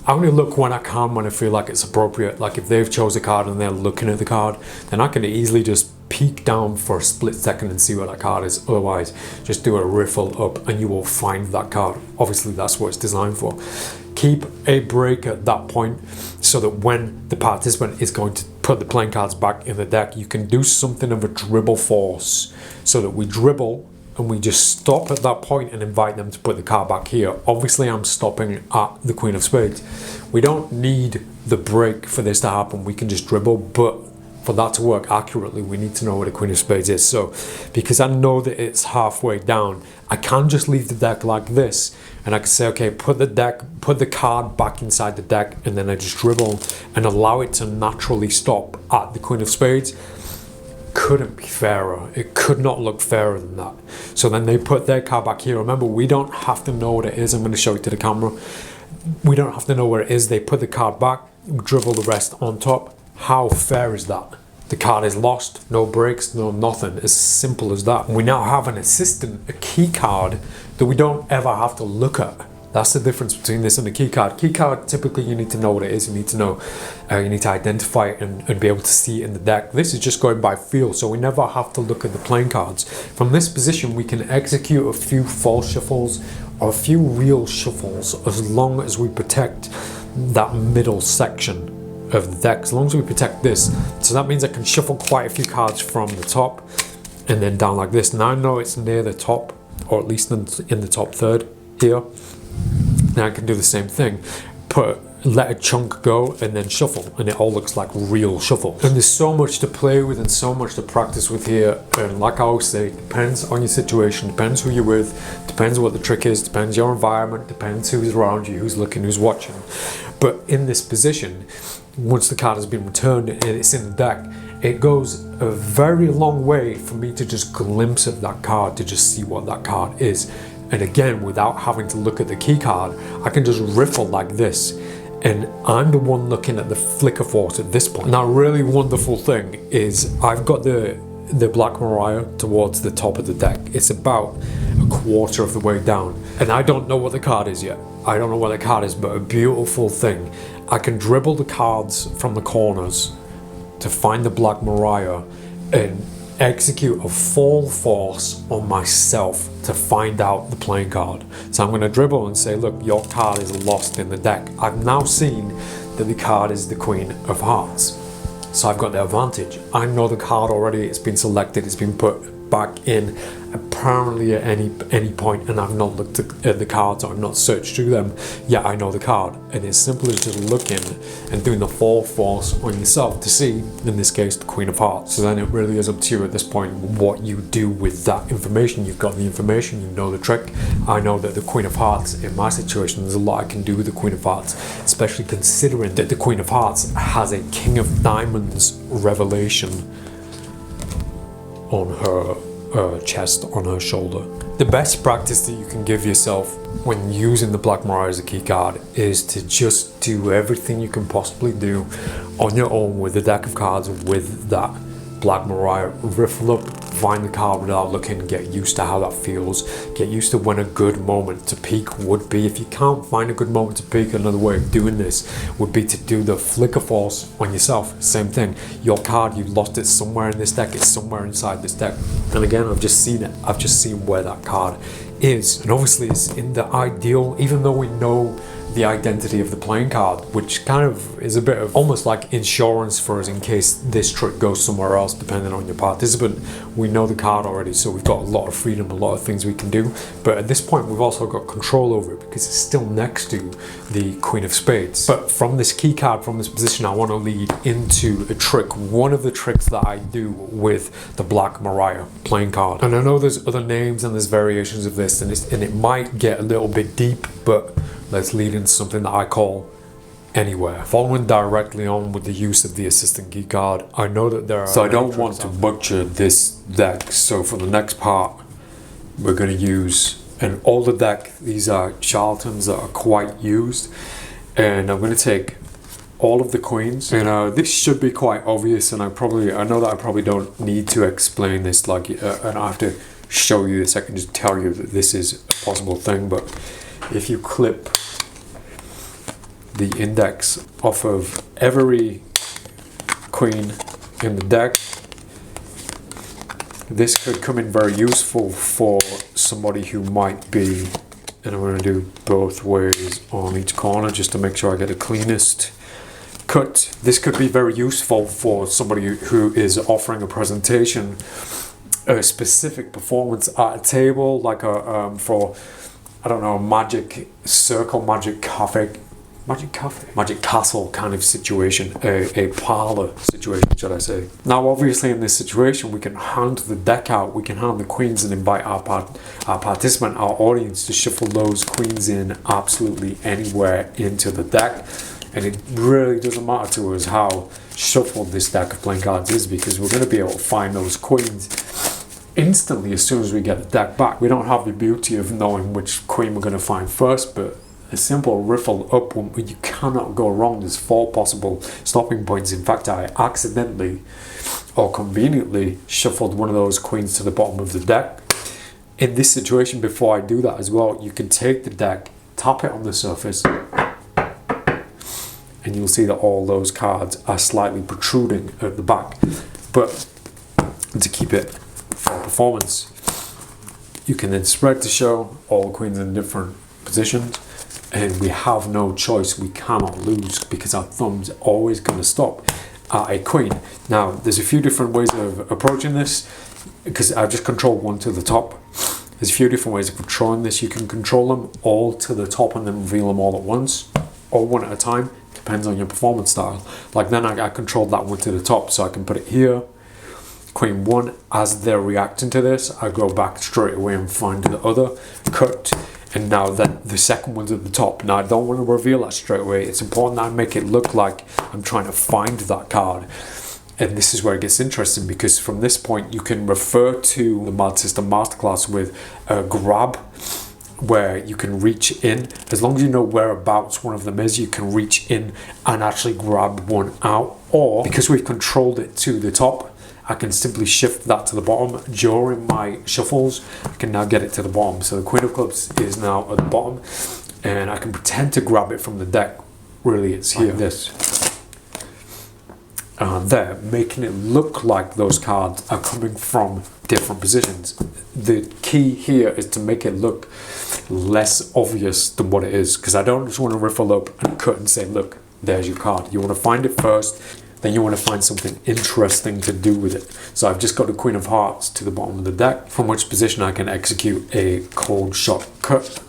only look when I can, when I feel like it's appropriate. Like if they've chose a card and they're looking at the card, then I can easily just peek down for a split second and see where that card is. Otherwise, just do a riffle up and you will find that card. Obviously, that's what it's designed for. Keep a break at that point so that when the participant is going to put the playing cards back in the deck, you can do something of a dribble force, so that we dribble and we just stop at that point and invite them to put the card back here. Obviously, I'm stopping at the Queen of Spades. We don't need the break for this to happen. We can just dribble, but for that to work accurately, we need to know where the Queen of Spades is. So because I know that it's halfway down, I can't just leave the deck like this, and I can say, okay, put the card back inside the deck, and then I just dribble and allow it to naturally stop at the Queen of Spades. Couldn't be fairer. It could not look fairer than that. So then they put their card back here. Remember, we don't have to know what it is. I'm going to show it to the camera. We don't have to know where it is. They put the card back, dribble the rest on top. How fair is that? The card is lost, no breaks, no nothing. As simple as that. We now have an assistant, a key card that we don't ever have to look at. That's the difference between this and the key card. Key card, typically you need to know what it is. You need to know, you need to identify it and be able to see it in the deck. This is just going by feel, so we never have to look at the playing cards. From this position, we can execute a few false shuffles or a few real shuffles as long as we protect that middle section of the deck, as long as we protect this. So that means I can shuffle quite a few cards from the top and then down like this. Now I know it's near the top, or at least in the top third here. Now I can do the same thing, let a chunk go and then shuffle, and it all looks like real shuffle. And there's so much to play with and so much to practice with here, and like I always say, depends on your situation, depends who you're with, depends what the trick is, depends your environment, depends who's around you, who's looking, who's watching. But in this position, once the card has been returned and it's in the deck, it goes a very long way for me to just glimpse at that card, to just see what that card is. And again, without having to look at the key card, I can just riffle like this, and I'm the one looking at the flicker force at this point. Now, a really wonderful thing is I've got the Black Mariah towards the top of the deck. It's about a quarter of the way down, and I don't know what the card is yet. I don't know what the card is, but a beautiful thing. I can dribble the cards from the corners to find the Black Mariah and execute a full force on myself to find out the playing card. So I'm going to dribble and say, look, your card is lost in the deck. I've now seen that the card is the Queen of Hearts. So I've got the advantage. I know the card already, it's been selected, it's been put back in apparently at any point, and I've not looked at the cards, or I've not searched through them. Yeah, I know the card, and it's simple as just looking and doing the full force on yourself to see, in this case, the Queen of Hearts. So then it really is up to you at this point what you do with that information. You've got the information, you know the trick. I know that the Queen of Hearts, in my situation, there's a lot I can do with the Queen of Hearts, especially considering that the Queen of Hearts has a King of Diamonds revelation on her chest, on her shoulder. The best practice that you can give yourself when using the Black Mariah as a key card is to just do everything you can possibly do on your own with the deck of cards with that Black Mariah. Riffle up, find the card without looking, get used to how that feels, get used to when a good moment to peak would be. If you can't find a good moment to peak, another way of doing this would be to do the flicker force on yourself. Same thing, your card, you lost it somewhere in this deck, it's somewhere inside this deck. And again, I've just seen it, I've just seen where that card is. And obviously it's in the ideal, even though we know the identity of the playing card, which kind of is a bit of almost like insurance for us in case this trick goes somewhere else, depending on your participant. We know the card already, so we've got a lot of freedom, a lot of things we can do. But at this point, we've also got control over it because it's still next to the Queen of Spades. But from this key card, from this position, I want to lead into a trick, one of the tricks that I do with the Black Mariah playing card. And I know there's other names and there's variations of this, and it might get a little bit deep, but let's lead into something that I call anywhere. Following directly on with the use of the assistant key card, I know that there are... So I don't want to butcher this deck, so for the next part, we're going to use an older deck. These are charlatans that are quite used, and I'm going to take all of the queens, and this should be quite obvious, and I know that I probably don't need to explain this, like, and I have to show you this. I can just tell you that this is a possible thing, but if you clip the index off of every queen in the deck, this could come in very useful for somebody who might be, and I'm going to do both ways on each corner just to make sure I get the cleanest cut. This could be very useful for somebody who is offering a presentation, a specific performance at a table, like a for, I don't know, magic circle, magic cafe magic cafe, magic castle kind of situation, a parlor situation, should I say. Now, obviously, in this situation, we can hand the deck out, we can hand the queens and invite our participant, our audience, to shuffle those queens in absolutely anywhere into the deck. And it really doesn't matter to us how shuffled this deck of playing cards is, because we're going to be able to find those queens instantly as soon as we get the deck back. We don't have the beauty of knowing which queen we're going to find first, but a simple riffle up, you cannot go wrong. There's 4 possible stopping points. In fact, I accidentally or conveniently shuffled one of those queens to the bottom of the deck. In this situation, before I do that as well, you can take the deck, tap it on the surface, and you'll see that all those cards are slightly protruding at the back. But to keep it for performance, you can then spread to show all the queens in different positions, and we have no choice. We cannot lose because our thumb's always going to stop at a queen. Now, there's a few different ways of approaching this, because I just control one to the top. There's a few different ways of controlling this. You can control them all to the top and then reveal them all at once, or one at a time. Depends on your performance style. Like then I controlled that one to the top, so I can put it here. Queen 1, as they're reacting to this, I go back straight away and find the other, cut, and now then the second one's at the top. Now I don't want to reveal that straight away. It's important that I make it look like I'm trying to find that card. And this is where it gets interesting, because from this point you can refer to the Mad System Masterclass with a grab, where you can reach in. As long as you know whereabouts one of them is, you can reach in and actually grab one out. Or, because we've controlled it to the top, I can simply shift that to the bottom. During my shuffles, I can now get it to the bottom. So the Queen of Clubs is now at the bottom, and I can pretend to grab it from the deck. Really, it's here. Like this. There, making it look like those cards are coming from different positions. The key here is to make it look less obvious than what it is, because I don't just want to riffle up and cut and say, look, there's your card. You want to find it first, then you want to find something interesting to do with it. So I've just got the Queen of Hearts to the bottom of the deck, from which position I can execute a cold shot cut.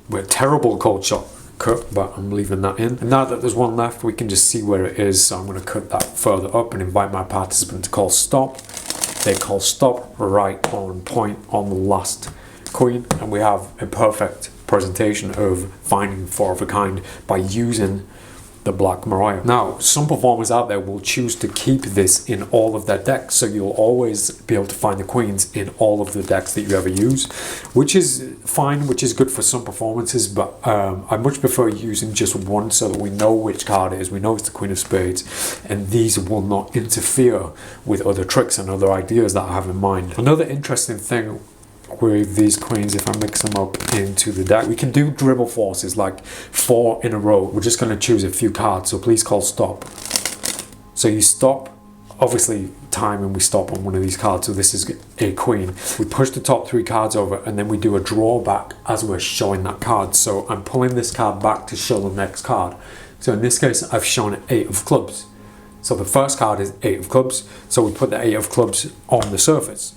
We're terrible cold shot cut, but I'm leaving that in. And now that there's one left, we can just see where it is. So I'm going to cut that further up and invite my participant to call stop. They call stop right on point on the last queen, and we have a perfect presentation of finding 4 of a kind by using the Black Mariah. Now, some performers out there will choose to keep this in all of their decks, so you'll always be able to find the queens in all of the decks that you ever use, which is fine, which is good for some performances, but I much prefer using just one, so that we know which card it is, we know it's the Queen of Spades, and these will not interfere with other tricks and other ideas that I have in mind. Another interesting thing with these queens, if I mix them up into the deck, we can do dribble forces, like 4 in a row. We're just going to choose a few cards, so please call stop. So you stop, obviously time, and we stop on one of these cards, so this is a queen. We push the top 3 cards over, and then we do a drawback as we're showing that card. So I'm pulling this card back to show the next card. So in this case, I've shown 8 of clubs. So the first card is 8 of clubs, so we put the 8 of clubs on the surface.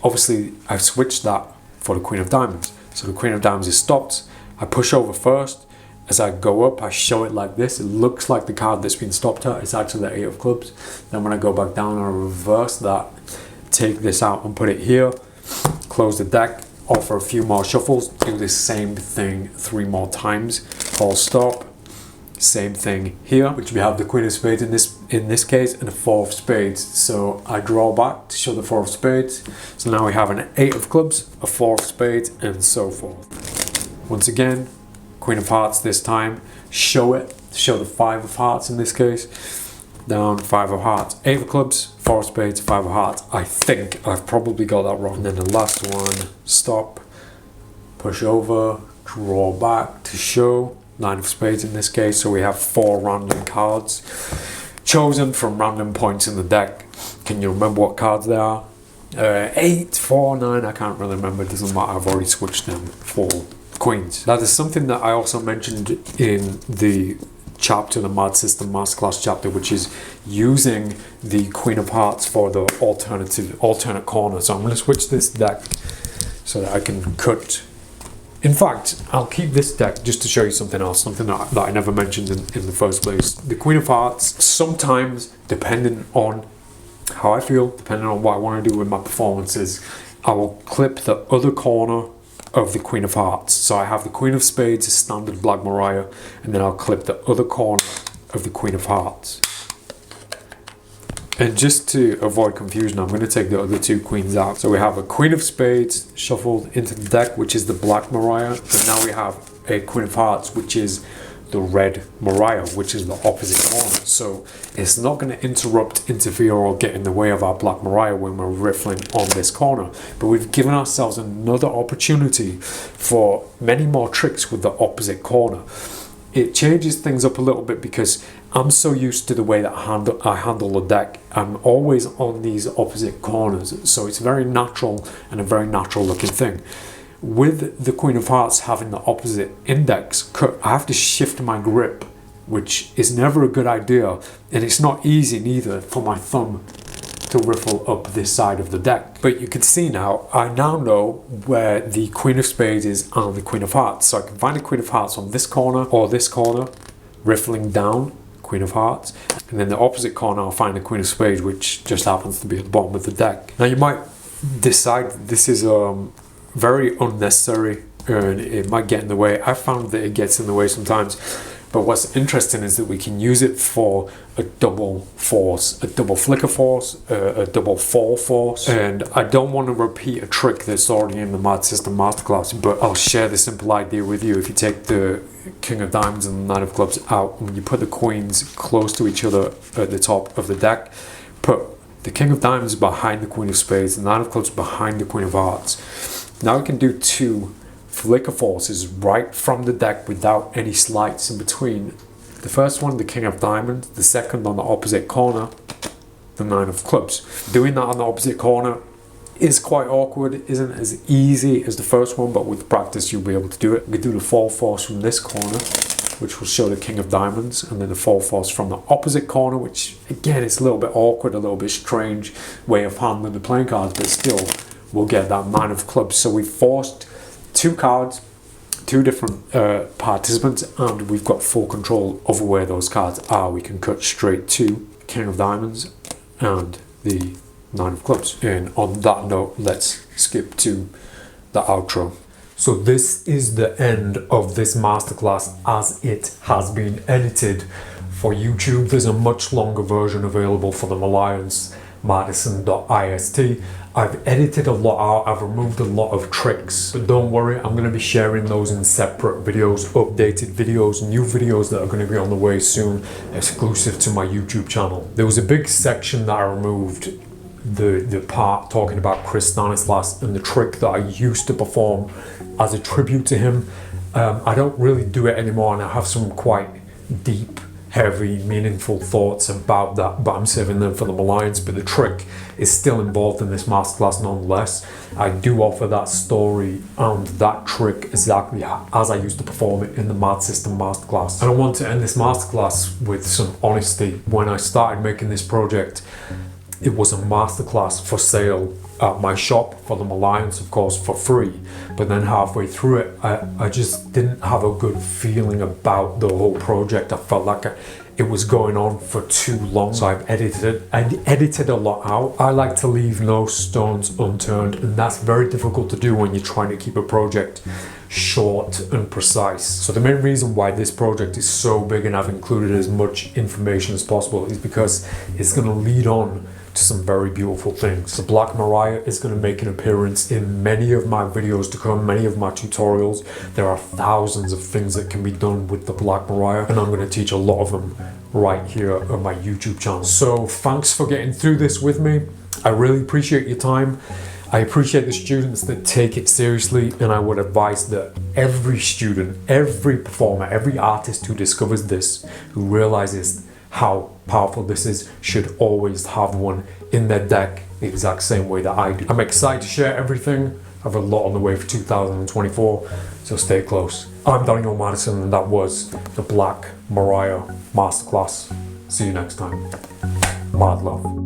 Obviously, I've switched that for the Queen of Diamonds. So the Queen of Diamonds is stopped. I push over first. As I go up, I show it like this. It looks like the card that's been stopped at. It's actually the 8 of clubs. Then when I go back down, I reverse that, take this out and put it here, close the deck, offer a few more shuffles, do the same thing 3 more times, call stop. Same thing here, which we have the Queen of Spades in this case, and a 4 of Spades. So I draw back to show the 4 of Spades. So now we have an 8 of clubs, a 4 of Spades, and so forth. Once again, Queen of Hearts this time, show it, show the 5 of Hearts in this case, down 5 of Hearts, 8 of clubs, 4 of Spades, 5 of Hearts. I think I've probably got that wrong. And then the last one, stop, push over, draw back to show 9 of Spades in this case. So we have 4 random cards chosen from random points in the deck. Can you remember what cards they are? 8, 4, 9, I can't really remember. It doesn't matter, I've already switched them for queens. Now there's something that I also mentioned in the chapter, the Mad System Masterclass chapter, which is using the Queen of Hearts for the alternate corner. So I'm going to switch this deck so that I can cut In fact, I'll keep this deck just to show you something else, something that I never mentioned in the first place. The Queen of Hearts, sometimes, depending on how I feel, depending on what I want to do with my performances, I will clip the other corner of the Queen of Hearts. So I have the Queen of Spades, a standard Black Mariah, and then I'll clip the other corner of the Queen of Hearts. And just to avoid confusion, I'm going to take the other two queens out. So we have a Queen of Spades shuffled into the deck, which is the Black Mariah. And now we have a Queen of Hearts, which is the Red Mariah, which is the opposite corner. So it's not going to interfere or get in the way of our Black Mariah when we're riffling on this corner. But we've given ourselves another opportunity for many more tricks with the opposite corner. It changes things up a little bit because I'm so used to the way that I handle the deck. I'm always on these opposite corners, so it's very natural and a very natural looking thing. With the Queen of Hearts having the opposite index cut, I have to shift my grip, which is never a good idea, and it's not easy neither for my thumb to riffle up this side of the deck. But you can see now, I now know where the Queen of Spades is on the Queen of Hearts. So I can find the Queen of Hearts on this corner or this corner, riffling down Queen of Hearts. And then the opposite corner, I'll find the Queen of Spades, which just happens to be at the bottom of the deck. Now you might decide this is very unnecessary and it might get in the way. I found that it gets in the way sometimes. But what's interesting is that we can use it for a double force, a double flicker force, a double fall force. And I don't want to repeat a trick that's already in the MADISON Masterclass, but I'll share the simple idea with you. If you take the King of Diamonds and the Nine of Clubs out, when you put the queens close to each other at the top of the deck, put the King of Diamonds behind the Queen of Spades, the Nine of Clubs behind the Queen of Hearts. Now we can do two flicker forces right from the deck without any sleights in between. The first one, the King of Diamonds. The second on the opposite corner, the Nine of Clubs. Doing that on the opposite corner is quite awkward, isn't as easy as the first one, but with practice you'll be able to do it. We can do the fall force from this corner, which will show the King of Diamonds, and then the fall force from the opposite corner, which again is a little bit awkward, a little bit strange way of handling the playing cards, but still we'll get that Nine of Clubs. So we forced two cards, two different participants, and we've got full control over where those cards are. We can cut straight to King of Diamonds and the Nine of Clubs. And on that note, let's skip to the outro. So this is the end of this masterclass as it has been edited for YouTube. There's a much longer version available for the Malayians, madison.ist. I've edited a lot out, I've removed a lot of tricks, but don't worry, I'm going to be sharing those in separate videos, updated videos, new videos that are going to be on the way soon, exclusive to my YouTube channel. There was a big section that I removed, the part talking about Chris Stanislas and the trick that I used to perform as a tribute to him. I don't really do it anymore, and I have some quite deep, heavy, meaningful thoughts about that, but I'm saving them for the Malayians. But the trick is still involved in this masterclass nonetheless. I do offer that story and that trick exactly as I used to perform it in the MADISON Masterclass. And I want to end this masterclass with some honesty. When I started making this project, it was a masterclass for sale at my shop for the Malayians, of course, for free. But then halfway through it, I just didn't have a good feeling about the whole project. I felt like it was going on for too long. So I've edited a lot out. I like to leave no stones unturned, and that's very difficult to do when you're trying to keep a project short and precise. So the main reason why this project is so big and I've included as much information as possible is because it's going to lead on to some very beautiful things. The Black Mariah is going to make an appearance in many of my videos to come, many of my tutorials. There are thousands of things that can be done with the Black Mariah, and I'm going to teach a lot of them right here on my YouTube channel. So thanks for getting through this with me. I really appreciate your time. I appreciate the students that take it seriously, and I would advise that every student, every performer, every artist who discovers this, who realizes how powerful this is, should always have one in their deck the exact same way that I do. I'm excited to share everything. I have a lot on the way for 2024, so stay close. I'm Daniel Madison, and that was the Black Mariah Masterclass. See you next time. Mad love.